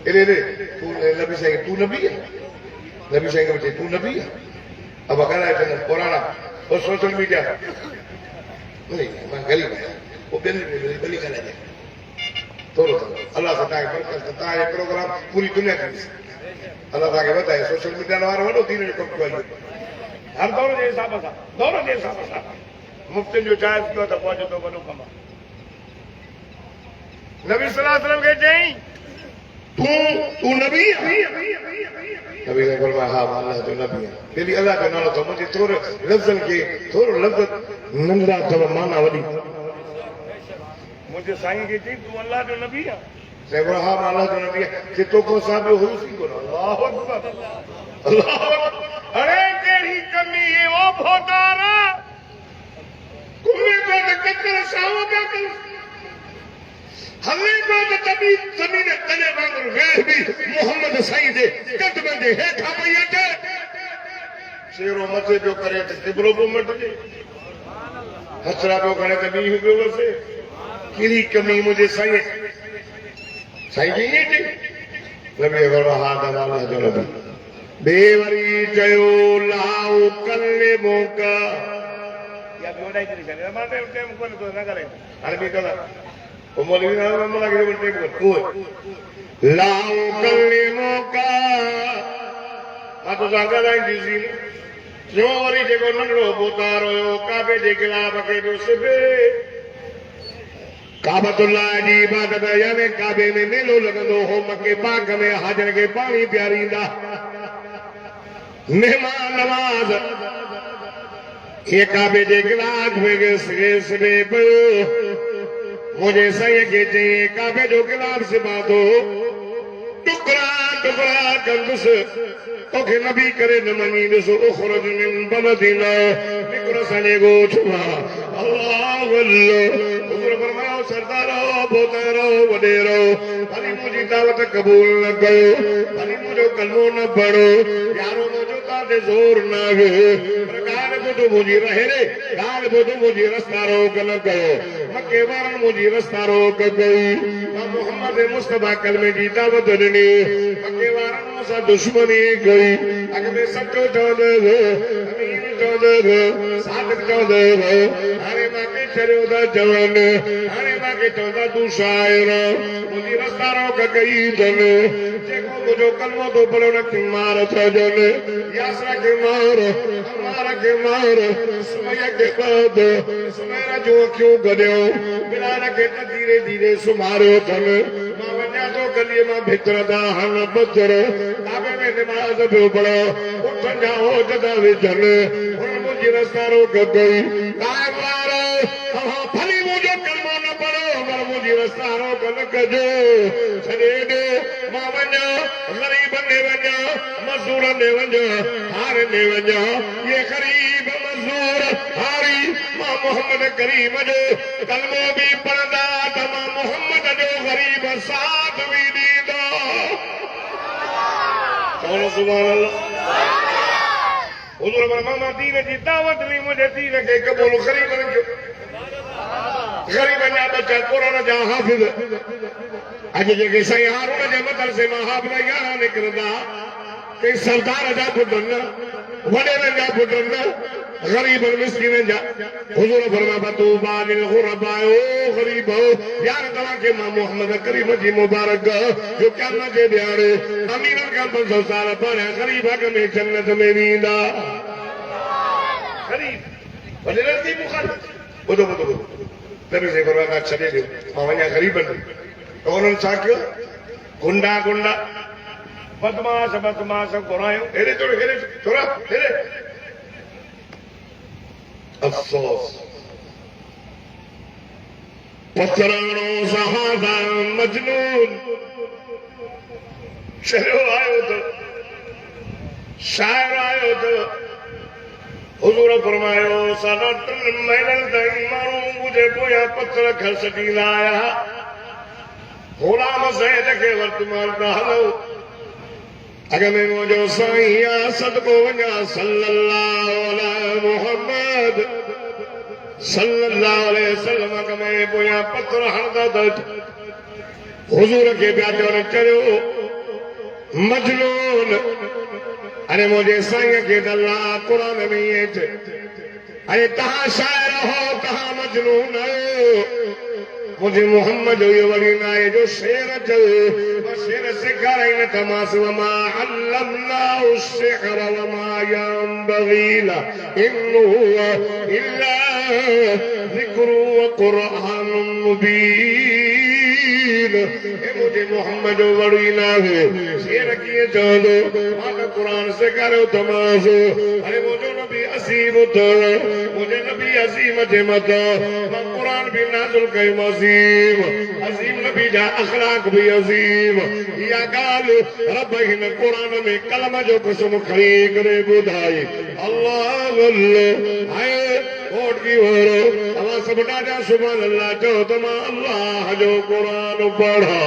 एॾे तूं नबी साईं तूं न बि नबी साईं खे तूं न बि अब ॻाल्हाए पुराणा और सोशल मीडिया मां ग़रीब आहियां वो गली का लगे थोड़ा अल्लाह से ताकि बरकत ताकि प्रोग्राम पूरी दुनिया की अल्लाह ताकि बताए सोशल मीडिया वाले वडो दीन जो कम कयो हर दौर जे हिसाब सां मुफ्त जो जायज कयो त पहुचे तो वडो कम नबी सल्लल्लाहु अलैहि वसल्लम के चई तू नबी नबी ने फरमाया हां अल्लाह जो नबी है दिली अल्लाह जो नालो तो मुझे थोड़े लफ्जन के थोड़ो लफ्ज नंढड़ा तो माना वडी मुझे साईं के चई तू अल्लाह जो नबी है से बोला हां अल्लाह जो नबी है कि तो को साहब हुई सी को अल्लाह अकबर अरे केड़ी कमी है ओ भोटारा कुमे को कत्तर साओ का हमें को तबी जमीन तने वांगुर वेह भी मोहम्मद साईं दे कदम जे हेठा पई अचे शेरो मथे जो करे त किबरो बो मट जे हसरा बो करे त नी हो वसे केड़ी कमी मुझे साईं साईं जी जी नबी वरहा दवाला जो नबी बेवरी चयो लाओ कल्ले मोका या बोडाई जी करे मां टाइम कोन तो ना करे अरबी कला ओ मौलवी ना मला के बोलते को लाओ कल्ले मोका आ तो जागा लाई दीसी जो वरी जेको नंढो बोतार हुयो काबे जे गिलाब खे बि सिबे काबतुल्लाह जी इबादत यानी काबे में मेलो लगंदो हो मके पाक में हाजर के पानी प्यारींदा मेहमान नवाज ये काबे जे गिलास में सिबे पियो मुझे सही के चाहिए काबे जो गिलास सिबा दो टुकड़ा टुकड़ा कंदुस तोखे नबी करे न मनी ॾिसो उखरज मिन बलदिना निकिरो सने गो छुआ अल्लाह अल्लाह हुज़ूर फरमायो सरदारो बोतारो वडेरो भली मुंहिंजी दावत कबूल न कयो भली मुंहिंजो कलमो न पढ़ो यारो मुंहिंजो ताते ज़ोर न आयो पर ॻाल्हि ॿुधो मुंहिंजी रहे रे ॻाल्हि ॿुधो मुंहिंजी रस्ता रोक न कयो मके वारनि मुंहिंजी रस्ता रोक कई मां मोहम्मद मुस्तफा कलमे जी दावत ॾिनी मके वारनि मूंसां दुश्मनी कई अॻ में सचो चवंदो अमीर चवंदो सादिक चवंदो हाणे मां के छॾियो था चवनि हाणे मां के चौथा तू शायर मुझे रास्ता रोक गई जन देखो मुझो कलमो तो पढ़ो न कि मार था जन यासरा के मार हमारा के मार सुमैया के बाद सुमेरा जो क्यों गड्यो बिलाल के धीरे धीरे सुमारो थन मां वञा तो गलीअ मां भितर दा हन बजर ताबे में नमाज पियो पढ़ो उठ जाओ जदा विझन हुन मुझी रास्ता रोक गई कायम वारो तव्हां भली मुझो कलमो न पढ़ो मगर मुझी रास्ता रोक न कजो छॾे ॾे मां वञा ग़रीब ने वञा मज़दूर ने वञा हार ने वञा ये ग़रीब मज़दूर हारी मां मोहम्मद करीम जो कलमो भी पढ़ंदा त मां मोहम्मद जो ग़रीब साथ भी ॾींदा चवणो सुभाणे अल्लाह हुजूर फरमाया दीन जी दावत ॾिनी मुंहिंजे दीन खे क़बूल ग़रीबनि जो ग़रीबनि जा बच्चा क़ुरान जा हाफ़िज़ अॼु जेके साईं हारून जे मदरसे मां हाफ़िज़ 11 निकिरंदा के सरदार जा पुटनि वॾेरनि जा पुटनि ग़रीबनि मिस्किननि जा हुजूर फरमाया तूबा लिल ग़ुरबा ओ ग़रीब यार तव्हांखे मां मोहम्मद करीम जी मुबारक जो क़यामत जे ॾियारे अमीरनि खां 500 साल पहिरियां ग़रीब अॻ में जन्नत में वेंदा ग़रीब वॾेरनि जी मुखालिफ़ ॿुधो ॿुधो ॿुधो नबी से फरमाया छॾे ॾियो मां वञा ग़रीबनि त उन्हनि छा कयो गुंडा गुंडा बदमाश बदमाश घुरायूं हेॾे थोरा हेॾे अफ़सोस पथराणो सहाबा मजनून शहरो आयो तो शायर आयो तो हुजूर फरमायो साढा 3 महीननि ताईं माण्हू मुंहिंजे पोयां पथर खस ॾींदा आया ग़ुलाम ज़ैद खे वर्तमान था हलो अॻ में मुंहिंजो साईं आहे सदको वञा सल्लल्लाहु अलैहि मुहम्मद सल्लल्लाहु अलैहि वसल्लम अॻ में पोयां पथर हणंदा त हुजूर खे पिया चवनि चयो मजनून अरे मुझे साईं के अल्लाह कुरान में ये अरे तहां शायर हो तहां मजनून हो मुझे मोहम्मद ये वली नाए जो शेर चयो शेर सिखाराई न तमास वमा अल्लमना उश्शिर वमा यंबगी ला इन्नु इल्ला ज़िक्रु व कुरान मुबीन मुझे मोहम्मद वड़ी ना है शेर किए चलो मां कुरान से करो तमास अरे मुझे नबी असीम तो मुझे नबी असीम जे मत मां कुरान भी नाज़िल कयो अजीम अजीम नबी जा अखलाक भी अजीम या गाल रब हिन कुरान में कलम जो कसम खड़ी करे ॿुधाई अल्लाह अल्लाह हाय ओट की होरो अवा सब ॾाढा सुभान अल्लाह चओ त मां अल्लाह जो कुरान पढ़ा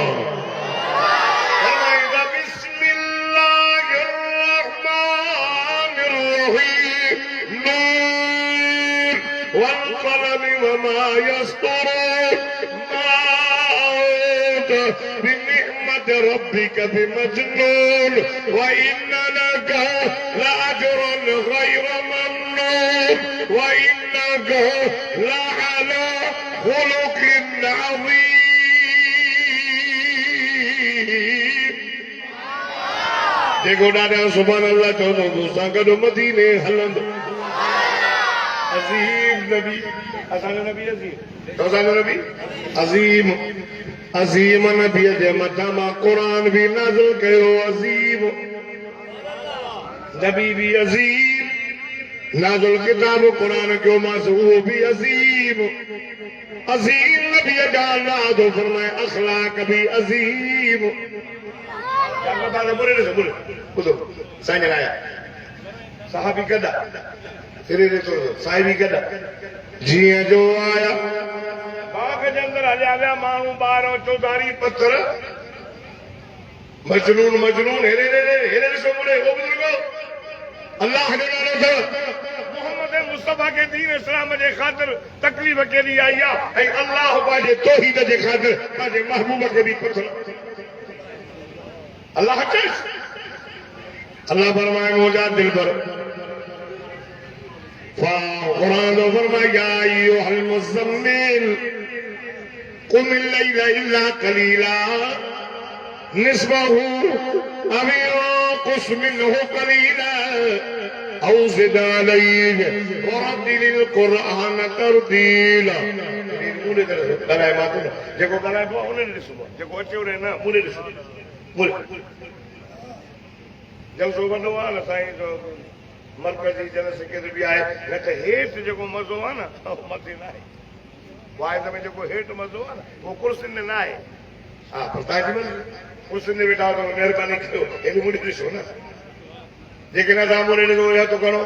फरमाईंदा बिस्मिल्लाहिर रहमानिर रहीम नून वल क़लम वमा यस्तुरून بنعمة ربك بمجنون وإن لك لأجرا غير ممنون وإنك لعلى خلق عظيم देखो ॾाढा सुभान अल्लाह चवंदो दोस्तां गॾु मदीने हलंदो अज़ीम नबी असांजो नबी अज़ीम अजीम नबी जे मथां मां कुरान भी नाज़िल कयो अजीम नबी भी अजीम नाज़िल किताब कुरान कयो मां उहो भी अजीम अजीम नबी जा नाज़ो फरमाए अखलाक भी अजीम ॿुधो साईं आया सहाबी गॾा फिरे थो साहिबी गॾा जीअं जो आया बाग जे अंदर हलिया विया माण्हू 12 चौधारी पत्थर मजनून मजनून हेरे ॾिसो मुड़े वो बुजुर्गो अल्लाह जो नालो अथव मोहम्मद मुस्तफा के दीन इस्लाम जे ख़ातिर तकलीफ़ केॾी आई आहे ऐं अल्लाह पंहिंजे तौहीद जे ख़ातिर पंहिंजे महबूब खे बि पत्थर अल्लाह चएसि अल्लाह फरमाए मुंहिंजा दिल पर कुरान फरमाया या अय्युहल मुज़म्मिल कुम लैला इल्ला कलीला निस्बहु अव कुस मिनहु कलीला औ ज़िद अलैहि वरतिलिल कुरआन तरतीला मुने गलाए मातो जेको गलाए पो उने ॾिसबो जेको अचे उने न मुने ॾिसबो मुने जब सो वॾो आहे न साईं जो मरकज़ी जलसे केर बि आहे न त हेठि जेको मज़ो आहे न उहो मथे न आहे वाइद में जेको हेठि मज़ो आहे न उहो कुर्सियुनि में न आहे हा पर तव्हांजी कुर्सियुनि ते वेठा आहियो त महिरबानी कयो हेॾी मुड़ी ॾिसो न जेके न तव्हां मुड़े ॾिसो या तो खणो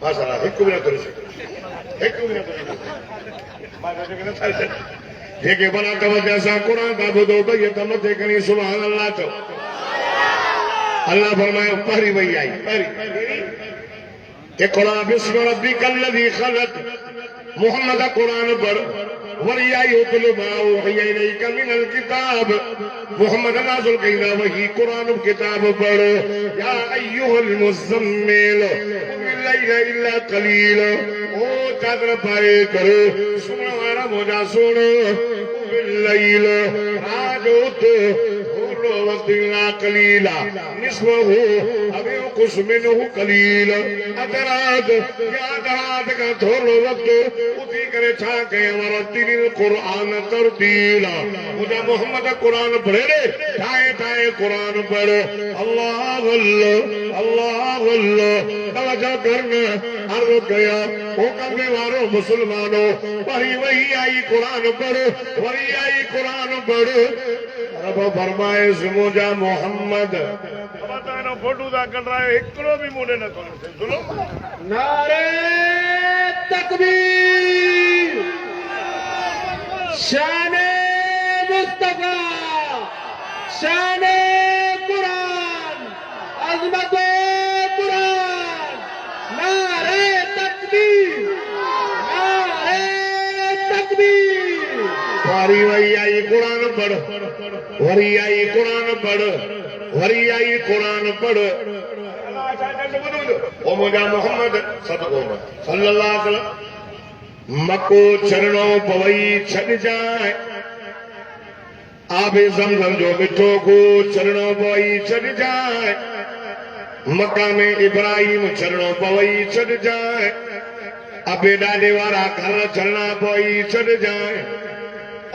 माशाला हिकु बि नथो ॾिसो हिकु बि नथो ॾिसो मां जेके नथा ॾिसनि जेके भला तवजो सां क़ुर था ॿुधो भई त मथे खणी सुभाणे अल्लाह चओ अल्लाह फरमायो पढ़ी वही आई इक़रा बिस्मि रब्बिकल लज़ी ख़लक़ मोहम्मद कुरान पढ़ वरी आई उतलु मा उहिया इलैका मिनल किताब मोहम्मद नाज़िल कईंदा वही कुरान किताब पढ़ या अय्युहल मुज़म्मिल कुम लैला इल्ला कलील ओ चादर पाए कर सुन वारा मोजा सुन कुम लैल राजोत वक़्तिला कलीला निस्बहु अव कुस मिनहु कलीला अदरात यादात का थोरो वक्त उठी करे छा कयो वरतिल कुरान तरतीला मुझा मोहम्मद कुरान पढ़े रे ठाए ठाए कुरान पढ़ अल्लाह अल्लाह अल्लाह तवज्जो करना अर्ज़ कया ओ कबे वारो मुसलमानों पढ़ी वही आई कुरान पढ़ वही आई कुरान पढ़ रब फरमाए मुझा मोहम्मद बतानो फोटो दा कर रहा है एकड़ो भी मुने न करो सुनो नारे तकबीर शाने मुस्तफा शाने कुरान अज़मत कुरान नारे तकबीर वारी वही आई कुरान पढ़ वरी आई कुरान पढ़ वरी आई कुरान पढ़ ओ मुझा मोहम्मद सल्लल्लाहु अलैहि वसल्लम मको चरणो पवई छॾ जाए आबे ज़मज़म जो मिठो को चरणो पवई छॾ जाए मकामे इब्राहिम चरणो पवई छॾ जाए अबे ॾाॾे वारा घर चरणा पवई छॾ जाए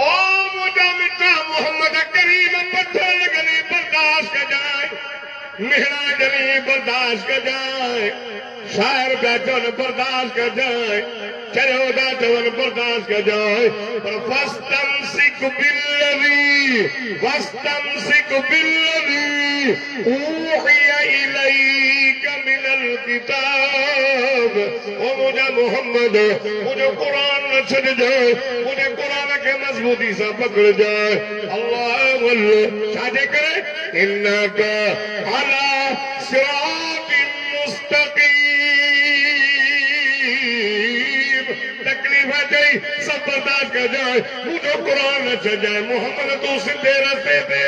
ओ मुझा मिठा मोहम्मद करीम पत्थर लगनी बर्दाश्त कर जाए मेहरा जनी बर्दाश्त कर जाए शायर का जन बर्दाश्त कर जाए चलो दा जवन बर्दाश्त कर जाए पर वस्तमसिक बिल्लज़ी ऊहिया इलैका मिनल किताब ओ मुझा मोहम्मद मुझे कुरान न छॾ जाए मुझे कुरान के मजबूती से पकड़ जाए अल्लाह वल्लाह छाजे करे इन्नका अला सिरातिन मुस्तकीम तकलीफ जाए सब बर्दाश्त कर जाए मुझे कुरान न छॾ जाए मोहम्मद तो सीधे रास्ते पे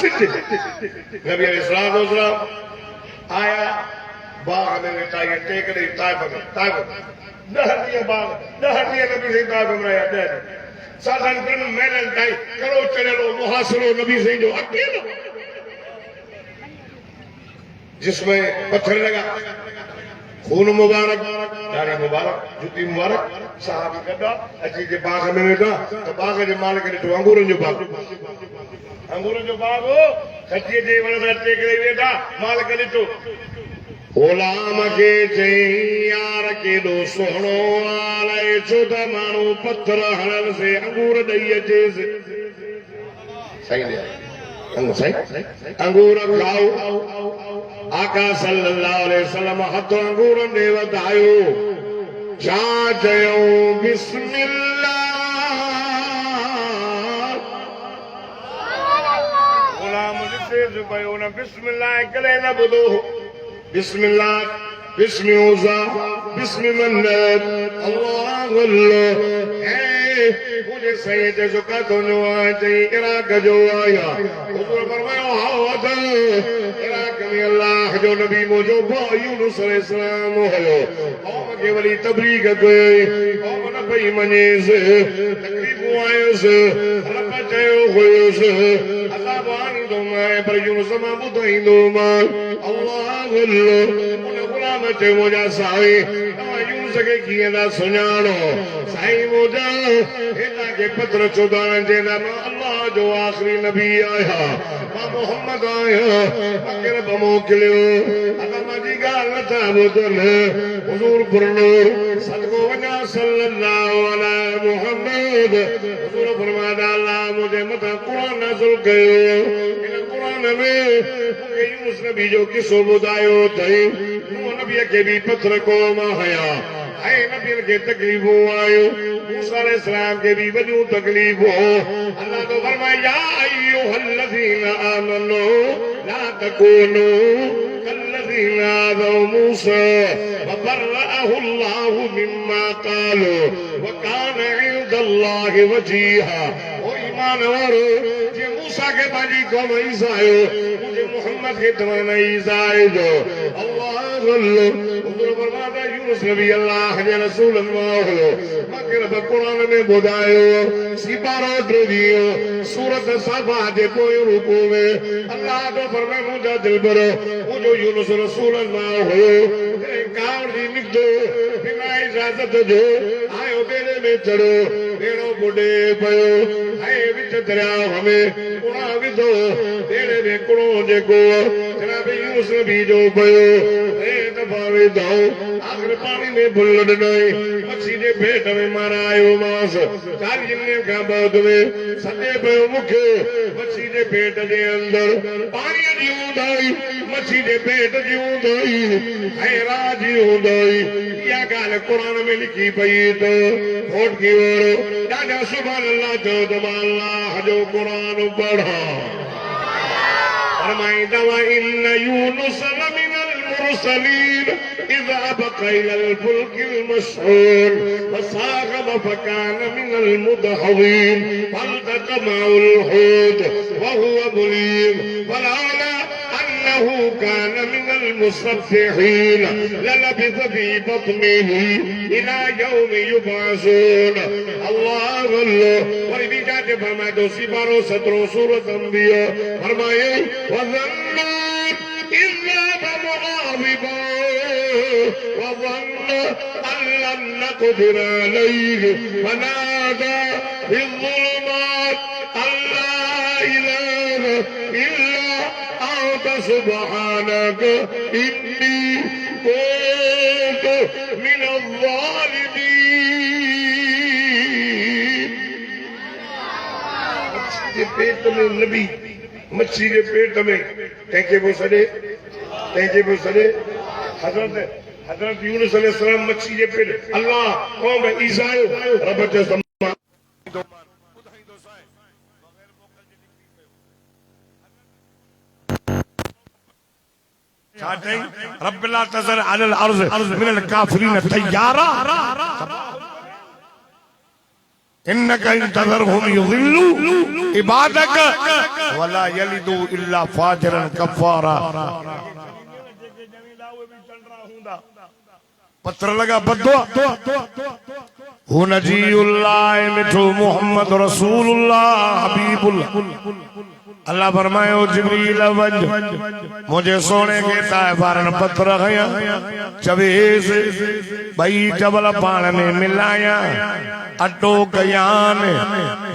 सीधे नबी अलैहिस्सलाम आया बाग में वेठा ये टेकड़ी ताइफ में 10 ॾींहं बाग 10 ॾींहं नबी साईं ताइफ में रहिया 10 ॾींहं साधन पिण महल ताईं करो चढ़ियलो मुहासिरो नबी साईं जो अकेलो जिसमें पत्थर लगा खून मुबारक दाढ़ी मुबारक जूती मुबारक साहब गड्ढा अची जे बाग में वेठा तो बाग जे मालिक ॾिठो अंगूरनि जो बाग हो सच्चे जे वण सां टेकड़े वेठा मालिक ॾिठो गुलाम के चई यार केॾो सुहिणो आले छो त माण्हू पत्थर हणण से अंगूर ॾेई अचेसि अंगूर खाओ आका सल्लल्लाहु अलैहि वसल्लम हथ अंगूरनि ॾे वधायो छा चयो बिस्मिल्लाह गुलाम ॾिसेसि पियो न बिस्मिल्लाह कॾहिं न ॿुधो बिस्मिल्लाह बिस्मि उज़ा बिस्मि मन्नत अल्लाह अल्लाह मुझे सही ते जुका तो नो आ चई इराक जो आया हुजूर फरमायो हावद इराक में अल्लाह जो नबी मोजो भाई यूनुस अलैहिस्सलाम हुयो कौम के वली तबलीग कई कौम न पई मञेसि तकलीफ़ूं आयुसि रब चयो हुयुसि अज़ाब आणींदोमांइ पर यूनुस मां ॿुधाईंदोमांइ अल्लाह उन गुलाम चयो मुंहिंजा साईं तव्हां यूनुस खे कीअं था सुञाणो साईं मुंहिंजा हितां खे पत्र चोदाणनि चवंदा मां अल्लाह जो आख़िरी नबी आहियां मां मोहम्मद आहियां मूंखे रब मोकिलियो असां मुंहिंजी ॻाल्हि नथा ॿुधनि हुज़ूर पुरनूर सदको वञा सल्लल्लाहु अलैहि मुहम्मद हुज़ूर फरमाया अल्लाह मुंहिंजे मथां क़ुरान नाज़िल कयो इन क़ुरान में मूंखे यूनुस नबी जो किस्सो ॿुधायो अथई नूह नबीअ खे बि पथर क़ौम हया ऐं नबियुनि खे तकलीफ़ूं आयूं मूसा अलैहिस्सलाम खे बि वॾियूं तकलीफ़ूं अल्लाह तो फरमाए या अय्युहल्लज़ीना आमनू ला तकूनू कल्लज़ीना आज़ौ मूसा फबर्रअहु अल्लाहु मिम्मा क़ालू वकान इंदल्लाहि वजीहा ओ ईमान वारो जे मूसा के पंहिंजी क़ौम ईज़ायो मुझे मोहम्मद के तमाम ईज़ायो अल्लाह हुज़ूर फरमाता यूनुस नबी अल्लाह जे रसूल हुयो मूंखे रब क़ुरान में ॿुधायो सिपारो टियो सूरत साफ़ा जे पोइ रुकू में अल्लाह तो फरमाए मुंहिंजा दिलबर मुंहिंजो यूनुस रसूल हुयो कावड़ जी निकितो बिना इजाज़त जो आयो बेड़े में चढ़ो बेड़ो बुॾे पियो ऐं विच दरिया में कुड़ा विधो बेड़े में कुड़ो जेको जनाब यूनुस नबी जो पियो आखिर पानी में भुल ॾिनई मच्छी जे पेट में मारायो मांस 40 ॾींहंनि खां बाद में सॾे पियो मूंखे मच्छी जे पेट जे अंदर पाणीअ जी ऊंदाई मच्छी जे पेट जी ऊंदाई ऐं राह जी ऊंदाई इहा ॻाल्हि क़ुरान में लिखी पई त फोटकी वारो ॾाढा सुभान अल्लाह चयो त मां अल्लाह जो क़ुरान पढ़ा फरमाईंदा इन यूनुस लमिनल मुरसलीन إذا أبقى إلى الفلك المشحون فساهم فكان من المدحضين فالتقمه الحوت وهو مليم فلولا أنه كان من المصبحين للبث في بطنه إلى يوم يبعثون الله وربيجات فرمائے سبارو 17 سورة أنبياء فرمائے وظنون إذ ذهب مغاضبا وظن أن لن نقدر عليه فنادى في الظلمات أن لا إله إلا أنت سبحانك إني كنت من الظالمين पेट में नबी मच्छी के पेट में कंहिंखे बि सॾे हज़रत यूनुस अलैहिस्सलाम मच्छी जे पेट अल्लाह क़ौम ईज़ायो रब जो रब ला तज़र अलल अर्ज़ मिनल काफ़िरीन तैयारा इन्नका इन तज़रहुम युज़िल्लू इबादक वला यलिदू इल्ला फाजिरन कफ़ारा पत्र लगा बद्दुआ हु नजीउल्लाह मिठो मोहम्मद रसूलुल्लाह हबीबुल्लाह अल्लाह फरमायो जिब्रील वंज मुझे सोने के ताइबारन पत्र हया चवेस भई जबल पाण में मिलाया अटो कयान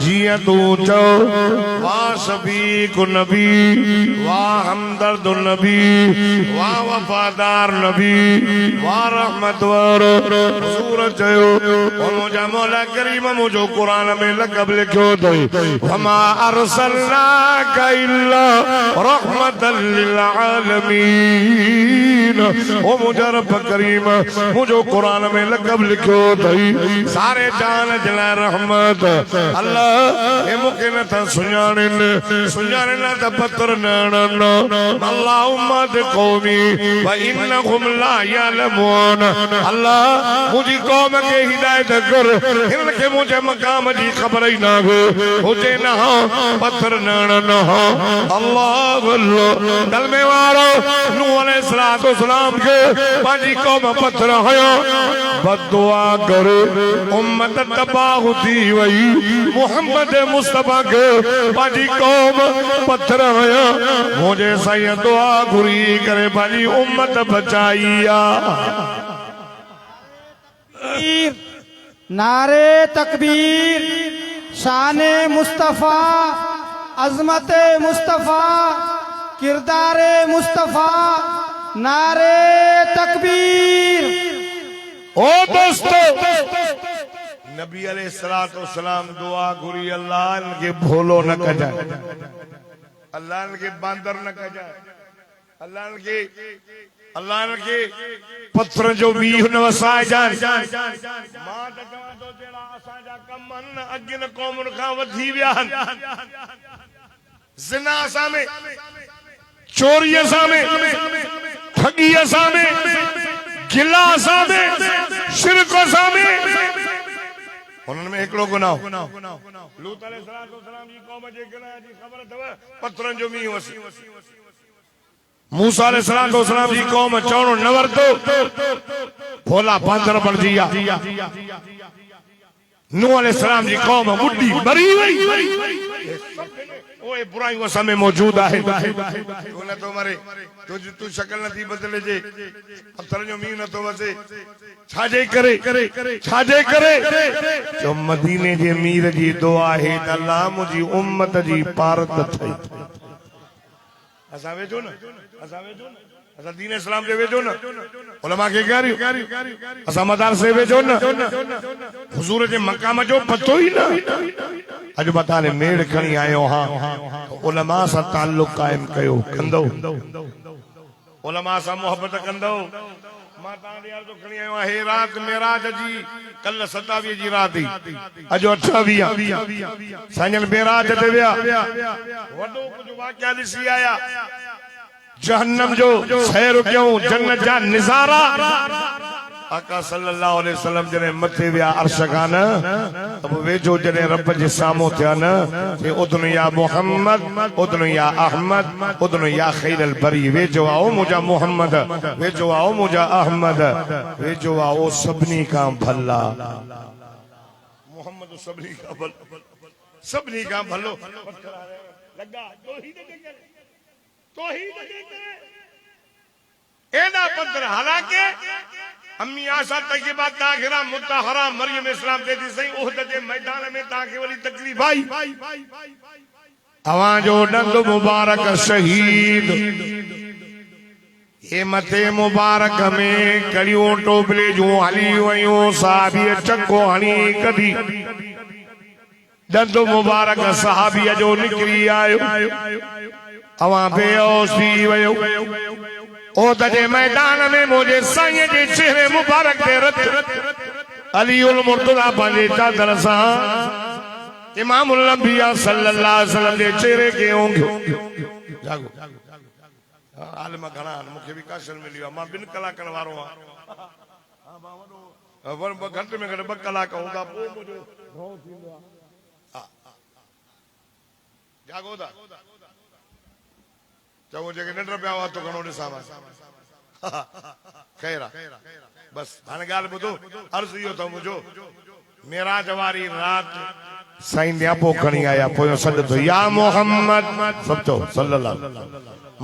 जिया तू चो वाह शफीक नबी वाह हमदर्द नबी वाह वफादार नबी वाह रहमत वारो हुजूर चयो मुझा मौला करीम मुझो कुरान में लक़ब लिखियो अथई वमा अरसलनाका इल्ला रहमतल लिल आलमीन ओ मुझा रब करीम मुझो कुरान में लक़ब लिखियो अथई सारे जान जला रहमत अल्लाह ए मुके न था सुञाणन त पत्र नणन अल्लाह उम्मत कौमी व इन्नहुम ला यअलमून अल्लाह मुझी कौम के हिदायत कर इनके मुझे मकाम जी खबर ही ना हो हुजे ना पत्थर नणन अल्लाह अल्लाह कलमे वारो नूह अलैहिस्सलाम के पाजी कौम पत्थर हयो बददुआ करे उम्मत तबाह थी वई मोहम्मद मुस्तफा के पाजी कौम पत्थर हयो मुझे सही दुआ घुरी करे पाजी उम्मत बचाइया नारे तकबीर शाने मुस्तफ़ा अजमत मुस्तफ़ा किरदारे मुस्तफ़ा नारे तकबीर। ओ दोस्तों नबी अलैहिस्सलाम दुआ घुरी अल्लाह इनके भोलो न कजाए अल्लाह इनके बांदर न कजाए अल्लाह इनके पत्थर जो मीह न वसाए जान मां त चवां थो जहिड़ा असांजा कम आहिनि अॻिन क़ौमुनि खां वधी विया आहिनि ज़िना असां में चोरी असां में ठगी असां में गिला असां में शिरक असां में उन्हनि में हिकिड़ो गुनाह लूत अलैहिस्सलाम जी क़ौम जे गिला जी ख़बर अथव पत्थरनि जो मींहुं वसी मूसा अलैहिस्सलाम जी कौम चवणो न वरतो भोला बांदर बणजी विया नूह अलैहिस्सलाम जी कौम बुढ़ी मरी वई ओए बुराइयूं असां में मौजूद आहे तू न तो मरे तू शक्ल नथी बदले जे पत्थर जो मींहुं नथो वसे छाजे करे जो मदीने जे मीर जी दुआ आहे त अल्लाह मुंहिंजी उम्मत जी पारत थई असां वेठो न असां दीन इस्लाम जे वेठो न उलमा के ॻारियूं असां मदरसे वेठो न हुजूर जे मक़ाम जो पतो ई न अॼु मां तव्हां मेड़ खणी आयो हां उलमा सां ताल्लुक़ क़ाइम कयो कंदो उलमा सां मोहबत कंदो मां तव्हां ॾे अर्ज़ु खणी आयो आहियां हे रात मेराज जी कल 27 जी रात ई अॼु 28 साईं मेराज ते विया वॾो कुझु वाक़िया ॾिसी आया जहन्नम जो सैर कयूं जन्नत जा नज़ारा आका सल्लल्लाहु अलैहि वसल्लम जने मथे विया अर्श खां न अब वेझो जने रब जे साम्हूं थिया न उदन या मोहम्मद उदन या अहमद उदन या खैरल बरी वेझो आओ मुझा मोहम्मद वेझो आओ मुझा अहमद वेझो आओ सभिनी खां भला मोहम्मद सभिनी खां भलो लगा एड़ा पत्थर हालांकि अम्मी आशा तय्यबा ताहिरा मुतहरा मरियम इस्लाम दे दी सही उहद जे मैदान में ताके वली तकलीफ आई अवां जो डंद मुबारक शहीद ये मथे मुबारक में कड़ियों टोपले जो हली वयूं साहबी चको हणी कदी डंद मुबारक सहाबी जो निकरी आयो अवां बेहोश थी वयो ओ तजे मैदान में मुझे साईं जे चेहरे मुबारक ते रत अली उल मुर्तजा पांजे चादर सां इमामुल अंबिया सल्लल्लाहु अलैहि वसल्लम जे चेहरे के ओंघियो जागो आलम घणा मूंखे भी काशल मिलियो मां 2 कलाकनि वारो हां वर घंटे में घटि 2 कलाक हूंदा पोइ मुंहिंजो घणो थींदो आहे जागो दा चवो जेके निंड पिया हुआ तो घणो ॾिसां खैर बस हाणे ॻाल्हि ॿुधो अर्ज़ु इहो अथव मुंहिंजो मेराज वारी राति साईं न्यापो खणी आया पोयों सॾ थो या मोहम्मद सभु चओ सल्लल्लाहु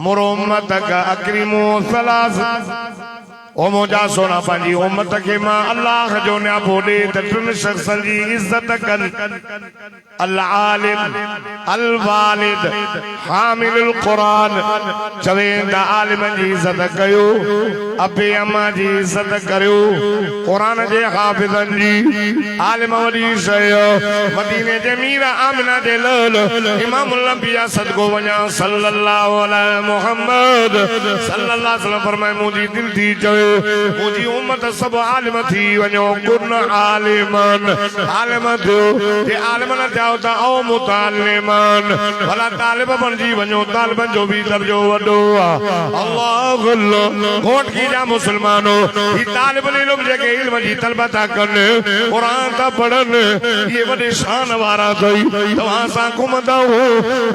मुर उम्मतक अक्रिमू सलास ओ मुझा सोना पंहिंजी उम्मत खे मां अल्लाह जो न्यापो ॾे त 3 शख़्सनि जी इज़त कनि अल आलिम अल वालिद हामिलुल क़ुरान चवे त आलिमनि जी इज़त कयो अबे अम्मा जी इज़त करियो क़ुरान जे हाफ़िज़नि जी आलिम वॾी शइ मदीने जे मीर आमिना जे लाल इमामुल अंबिया सदको वञा सल्लल्लाहु अलैहि मुहम्मद सल्लल्लाहु अलैहि वसल्लम फरमाए मुंहिंजी दिलि थी चवे मुझी उम्मत सब आलिम थी वञो कुन आलिमन आलिम थियो जे आलिम न थियो त ओ मुतालिमन भला तालिब बणजी वञो तालिबन जो भी दर्जो वॾो आहे अल्लाह अल्लाह कोट की जा मुसलमानो ही तालिब इल्म जेके इल्म जी तलबा था कनि कुरान था पढ़नि ये वॾे शान वारा अथई तव्हां सां घुमंदा हो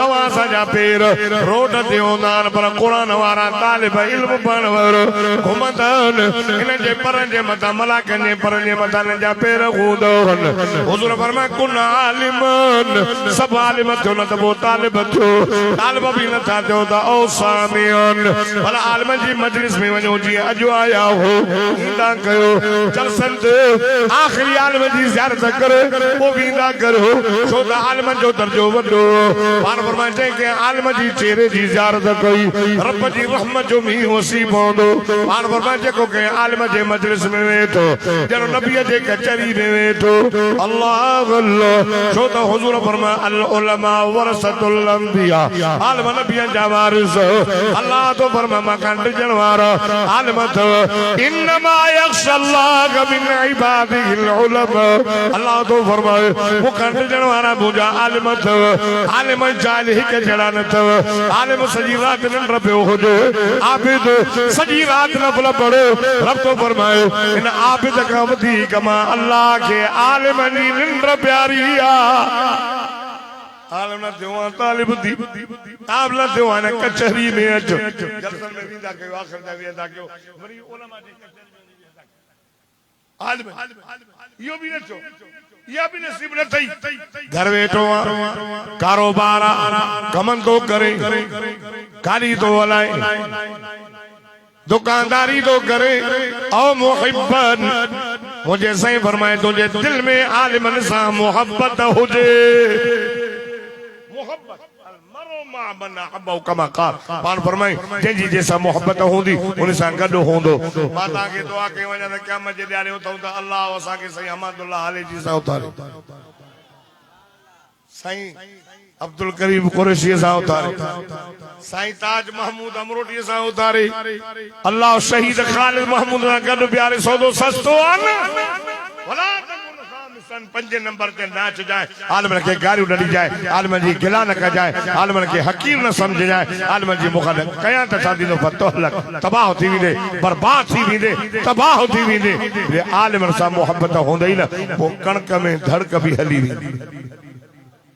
तव्हां सां पेर रोड ते हूंदा आहिनि पर कुरान वारा तालिब इल्म पढ़ण वारा घुमंदा आहिनि इन्हनि जे परनि जे मथां मलाकनि जे परनि जे मथां इन्हनि जा पेर हूंदा आहिनि हुज़ूर फरमाए कुन आलिमन सभु आलिम थियो न त पोइ तालिब थियो तालिब बि नथा थियो त ओ सामियन भला आलिमनि जी मजलिस में वञो जीअं अॼु आया हो ईंदा कयो जलसनि ते आख़िरी आलिम जी ज़ियारत करे पोइ वेंदा करो छो त आलिमनि जो दर्जो वॾो पाण फरमाए जंहिंखे आलिम जी चेहरे जी ज़ियारत कई रब जी रहमत जो मींहुं वसी पवंदो पाण फरमाए जेको कंहिं आलिम जे मजलिस में वेठो ॼण नबीअ जे कचहरी में वेठो अल्लाह अल्लाह छो त हुज़ूर फरमाए अल उलमा वरसतुल अंबिया आलिम नबीअनि जा वारिस अल्लाह तो फरमाए मां कान ॾिजण वारा आलिम अथव इन्नमा यख्शल्लाह मिन इबादिहिल उलमा अल्लाह तो फरमाए वो कान ॾिजण वारा मुंहिंजा आलिम अथव आलिम जाइल हिकु जहिड़ा न अथव आलिम सॼी राति निंड पियो हुजे आबिद सॼी राति नफ़ल पढ़े रब तो फरमाए इन आबिद खां वधीक मां अल्लाह खे आलिम जी निंड प्यारी आहे आलिम न थियो आहे तालिब थी तालिब न थियो आहे कचहरी में अचो जलसन में वेंदा कयो आख़िर में वेंदा कयो वरी उलमा जी कचहरी में वेंदा आलिम इहो बि न थियो या भी नसीब न थई घर वेठो कारोबार कमन तो करे गाड़ी तो हलाए दुकानदारी तो करे ओ मुहिब्बन मुझे सही फरमाए तुझे दिल में आलिमन सां मोहब्बत हुजे मोहब्बत पान फरमाई जंहिंजी जैसा मोहब्बत हूंदी उन सां गॾु हूंदो मां तव्हांखे दुआ कई वञा त क़यामत जे ॾियारे उथूं त अल्लाह असांखे साईं हमादुल्लाह हाले जी सां उथारे साईं अब्दुल करीम कुरैशी सां उथारे साईं ताज महमूद अमरोटी सां उथारे अल्लाह शहीद खालिद महमूद सां गॾु प्यारे सौदो सस्तो आहे पंजे नंबर ते नाच जाए आलमन के गारियूं न ॾिजाए आलमन जी गिला न कजाए आलमन के हकीम न समझाए आलमन जी मुखाल कया त छा थींदो फतोहलक तबाह थी वेंदे बर्बाद थी वेंदे तबाह थी वेंदे आलमन सां मोहब्बत हूंदे ई न पोइ कणक में धड़क बि हली वेंदी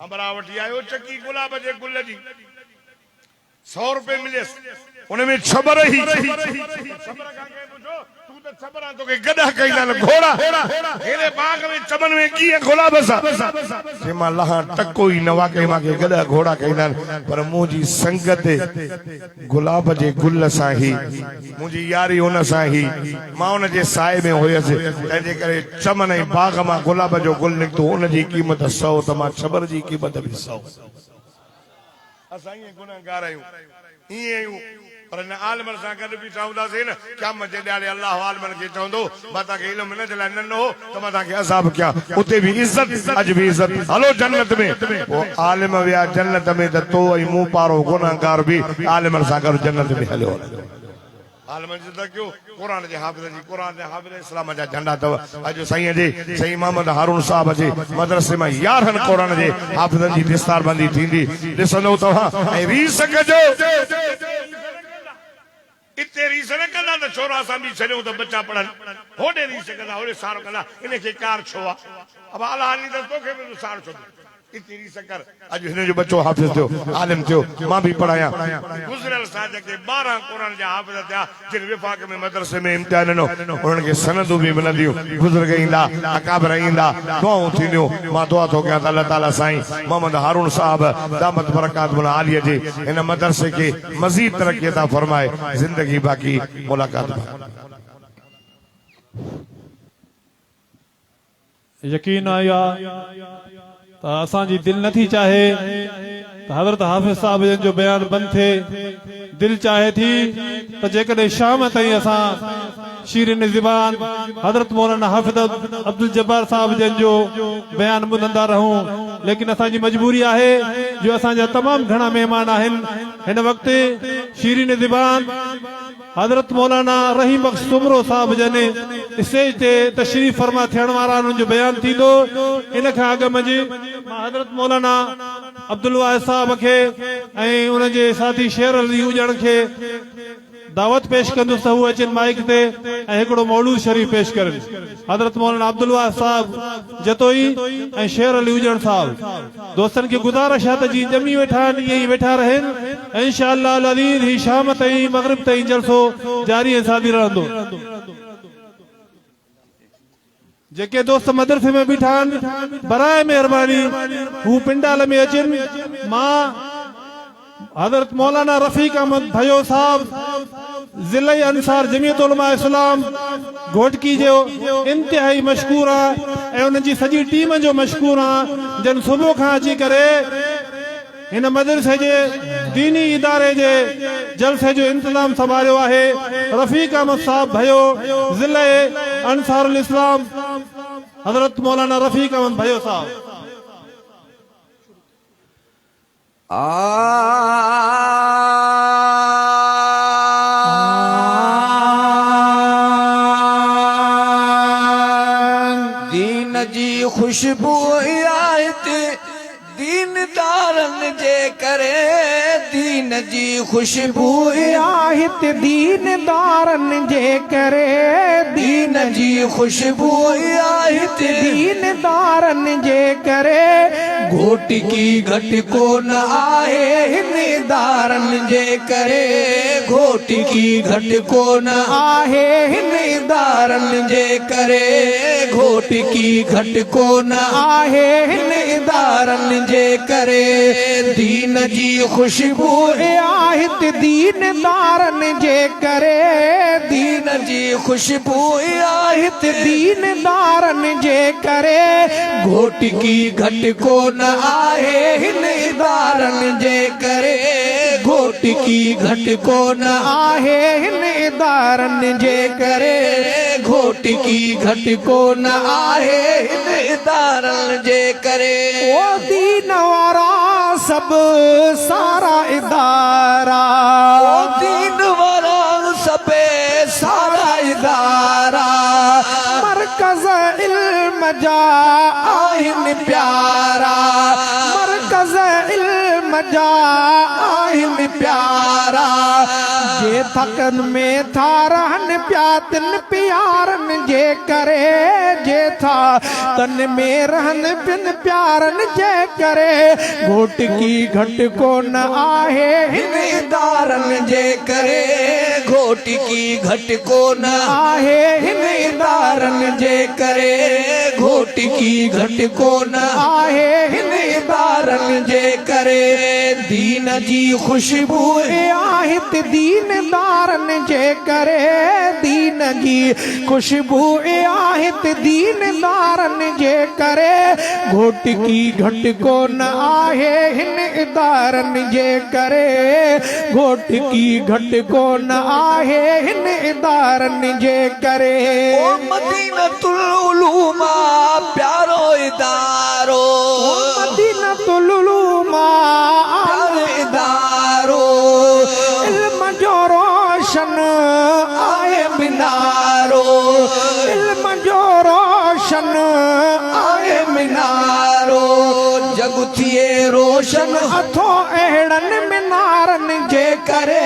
अंबरा वठी आयो चकी गुलाब जे गुल जी 100 रुपए मिलेस उनमें छबर ही छबरा तो के गदा कईदा घोड़ा हेरे बाग में चमन में की गुलाब सा जे मां लहा टको ही न वाके मां के गदा घोड़ा कईदा पर मुजी संगत गुलाब जे गुल सा ही मुजी यारी उन सा ही मां उन जे साए में होयस तंजे करे चमन ऐं बाग मां गुलाब जो गुल निकतो उन जी कीमत 100 त मां छबर जी कीमत भी 100 असां ये गुनाहगार आयूं ये आयूं पर न आलमन सां गॾु बि चवंदासीं न क़यामत जे ॾियारे अल्लाह आलमन खे चवंदो मां तव्हांखे इल्म न दिलाए न हो त मां तव्हांखे अज़ाब कयां उते बि इज़त अॼु बि इज़त हलो जन्नत में वो आलिम विया जन्नत में त तो ऐं मूं पारो गुनाहगार बि आलिमन सां गॾु जन्नत में हलियो आलमन जी त कयो कुरान जे हाफ़िज़ जी कुरान जे हाफ़िज़ इस्लाम जा झंडा अथव अॼु साईं जे साईं मोहम्मद हारून साहब जे मदरसे में 11 कुरान जे हाफ़िज़नि जी दस्तारबंदी थींदी ॾिसंदो तव्हां ऐं रीस कजो इते रीस न कंदा त छोरा असां बि छॾियूं त बच्चा पढ़नि होॾे रीस कंदा होॾे सारो कंदा इनखे कार छो आहे अब अलाह हली त तोखे बि सार छो इते रीस कर अॼु हिन जो बच्चो हाफ़िज़ थियो आलिम थियो मां बि पढ़ायां गुज़रियल साल जेके 12 कुरान जा हाफ़िज़ थिया जिन विफ़ाक़ में मदरसे में इम्तिहान ॾिनो उन्हनि खे सनदूं बि मिलंदियूं बुज़ुर्ग ईंदा अकाबिर ईंदा दुआऊं थींदियूं मां दुआ थो कयां त अल्लाह ताला साईं मोहम्मद हारून साहब दामत बरकातुल आलिया जे इन मदरसे खे मज़ीद तरक्की अता फरमाए ज़िंदगी बाक़ी मुलाक़ात यकीन आया असांजी दिल नथी चाहे त हज़रत हाफ़िज़ साहब जो बयान बंद थे दिल चाहे थी त जेकॾहिं शाम ताईं असां शीरिन ज़बान हज़रत मौलाना हाफ़िज़ अब्दुल जब्बार साहब जन जो बयान ॿुधंदा रहूं लेकिन असांजी मजबूरी आहे जो असांजा तमामु घणा महिमान आहिनि हिन वक़्तु शीरिन ज़बान हज़रत मौलाना रहीम बख्श सुमरो साहब जने स्टेज ते तशरीफ़ फरमा थियण वारा उन्हनि जो बयान थींदो। इन खां अॻु मंझि मां हज़रत मौलाना अब्दुल वाहिद साहब खे ऐं उन जे साथी शेर अली हुजण खे दावत पेश कंदुसि त हू अचनि माइक ते ऐं हिकिड़ो मौलूद शरीफ़ पेश करनि। हज़रत मौलाना अब्दुल वाहिद साहब जतोई ऐं शेर अली हुजण साहब दोस्तनि खे गुज़ारिश आहे त जी ॼमी वेठा आहिनि ईअं ई वेठा रहनि। इंशाअल्लाह अज़ीज़ ही शाम ताईं मग़रिब ताईं जलसो जारी ऐं सादी रहंदो। जेके दोस्त मदरसे में बीठा आहिनि बराए महिरबानी हू पिंडाल में अचनि। मां हज़रत मौलाना रफ़ीक अहमद भयो साहब ज़िला अंसार जमीयत उलमा इस्लाम घोटकी जो इंतिहाई मशकूर आहे ऐं उन जी सॼी टीम जो मशकूर आहे जन सुबुह खां अची करे हिन मदरसे जे दीनी इदारे जे जलसे जो इंतज़ाम संभालियो आहे। रफ़ीक अहमद साहब भयो ज़िला अंसारुल इस्लाम हज़रत मौलाना रफ़ीक अहमद भयो साहब। दीन जी खुशबू आयत दीनदारन जे करे दीन जी खुशबू आहित दीनदारन जे करे दीन जी खुशबू आयत दीनदारन जे करे घोट की घट को न आहे हिनेदारन जे करे घोट की घट को न आहे हिनेदारन जे करे घोट की घट को न आहे हिनेदारन जे करे दीन जी खुशबू आहित दीनदारन जे करे दीन जी खुशबू आहित दीनदारन जे करे घोट की घट को न आहे हिनेदारन जे करे घोट की घट को न आहे हिनेदारन जे करे घोट की घट को न आहे हिनेदारन जे करे ओ दीन वारा सब सारा इदारा ओ दीन वारा सबे सारा इदारा मरकज़ इल्म जा आहिन प्यारा मरकज़ इल्म जा आहिन प्यारा जे थकन में था रहन प्यातन प्यारन जे करे जे था तन में रहन पिन प्यारन जे करे घोट की घट को न आहे हिनेदारन जे करे घोट की घट को न आहे हिनेदारन जे करे घोट की घट को न आहे हिनेदारन जे करे दीन जी खुशबू आहित दीनदारन जे करे दीन जी खुशबू आहित दीनदारन जे करे घोट की घट को न आहे हिन इदारन जे करे घोट की घट को न आहे हिन इदारन जे करे ओ मदीनतुल उलूमा प्यारो इदारो मदीनतुल उलूमा प्यारो इदारो इल्म जो रोशन आए मिनारो इल्म जो रोशन आए मिनारो जग थिए रोशन अथो अहिड़न मीनारन जे करे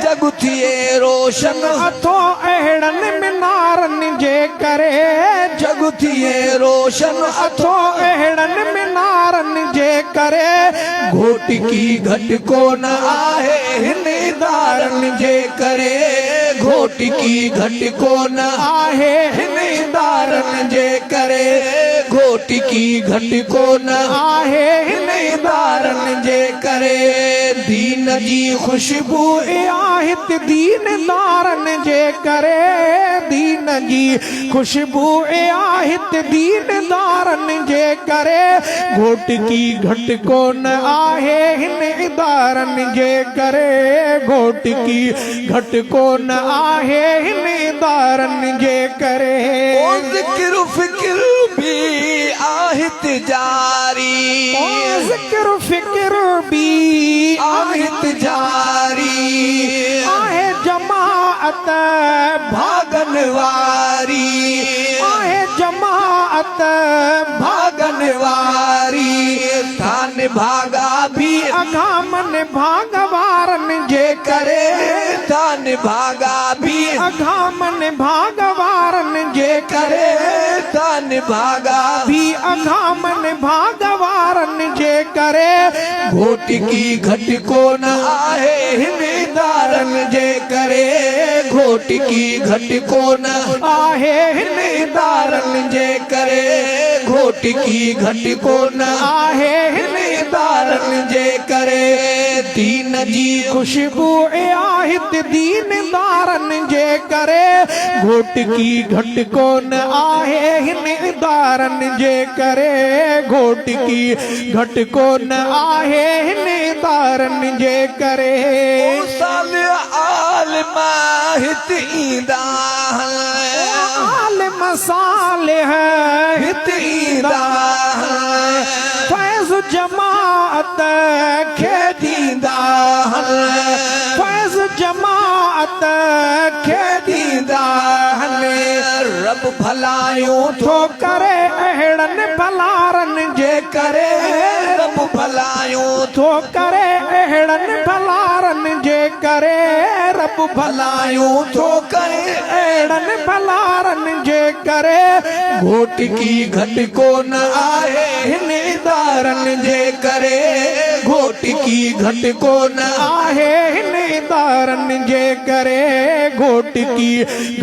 जग थिए रोशन अथो अहिड़न मीनारन जे करे जग थिए रोशन अथो अहिड़न मीनारन जे करे घोट की घट को न आहे हिनेदारन जे करे घोट की घट को न आहे हिनेदारन जे करे घोट की घट को न आहे हिनेदारन जे करे दीन जी खुशबू आहित दीनदारन जे करे दीन जी खुशबू आहित दीनदारन जे करे घोट की घट को न आहे हिन इदारन जे करे घोट की घट को न आहे हिन इदारन जे करे ओ ज़िक्र फिक्र भी आहित जारी ओ ज़िक्र फिक्र भी आहित जारी आहे जमाअत जमाअत भागन वारी आहे जमाअत भागन वारी थान भागा भी अघामन भागवारन जे करे थान भागा भी अघामन भागवारन जे करे थान भागा भी अघामन भागवारन जे करे घोट की घट को न आहे हिनेदारन जे करे घोट की घट को न आहे हिनेदारन जे करे घोट की घट को न आहे हिनेदारन जे करे दीन जी खुशबू आहित दीनदारन जे करे घोट की घट कोन आहे हिनेदारन जे करे घोट की घट कोन आहे हिनेदारन जे करे साल आलम हित ईंदा आलिम सालिह हित ईंदा फैज़ जमाअत खे ॾींदा फैज़ जमाअत खे ॾींदा रब भलायूं थो करे अहिड़नि भलारन जे करे रब भलायूं थो करे अहिड़नि भलारन जे करे रब भलायूं थो करे अहिड़नि भलारन जे करे घोट की घट को न आहे हिनेदारन जे करे घोट की घट को न आहे हिनेदारन जे करे घोट की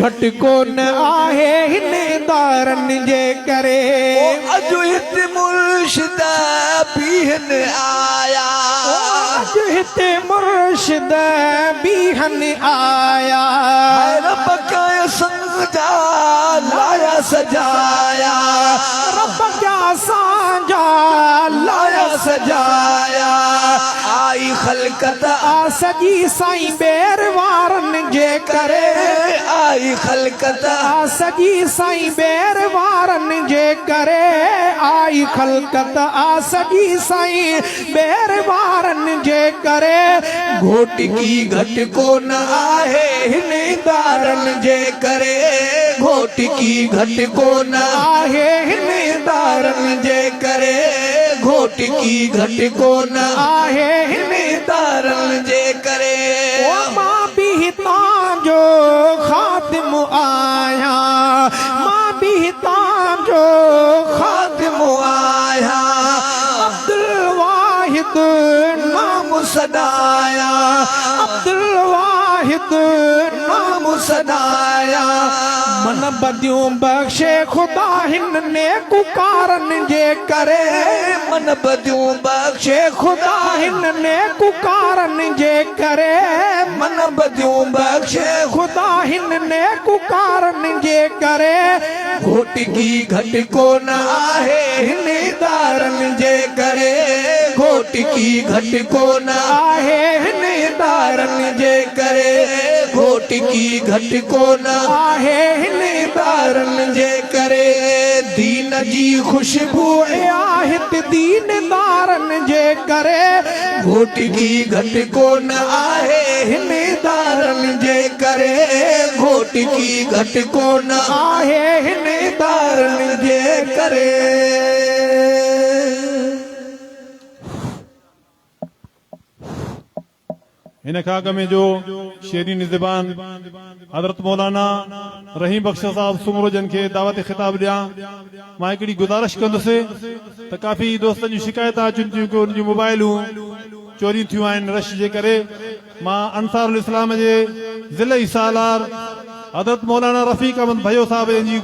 घट कोन आहे हिनेदारन जे करे अजु हिते मुर्शिद बीहन आया अॼु हिते मुर्शिद बीहन आया रब का संजा लाया सजाया रब जा सांजा लाया सजाया आई खलकत आ सजी साईं बेर वारन जे करे आई खलकत आ सजी साईं बेर वारन जे करे आई खलकत आ सजी साईं बेर वारन जे करे घोट की घट को न आहे हिनेदारन जे करे घोट की घट को न आहे हिनेदारन जे करे घोट की घट को न आहे हिनेदारन जे करे ओ मां भी तांजो खातिम आया मां भी तांजो खातिम आया अब्दुल वाहिद नाम सदाया अब्दुल वाहिद नाम सदाया मन बदियूं बख्शे खुदा हिन ने कुकारन जे करे मन बदियूं बख्शे खुदा हिन ने कुकारन जे करे मन बदियूं बख्शे खुदा हिन ने कुकारन जे करे घोट की घट को न आहे हिनेदारन जे करे घोट की घट को न आहे हिनेदारन जे करे घोट की घट को न आहे हिनेदारन जे करे दीन जी खुशबू आहित दीनदारन जे करे घोट की घट को न आहे हिनेदारन जे करे घोट की घट को न आहे हिनेदारन जे करे इन खाक में जो शेरीन ज़बान हज़रत मौलाना रहीम बख्श साहब सुमरो जन खे दावत ख़िताब ॾियां मां हिकिड़ी गुज़ारिश कंदुसि त काफ़ी दोस्तनि जूं शिकायत अचनि थियूं कि उन जूं मोबाइलूं चोरी थियूं आहिनि रश जे करे मां अंसारुल इस्लाम जे ज़िले सालार हज़रत मौलाना रफ़ीक अहमद भयो साहब जी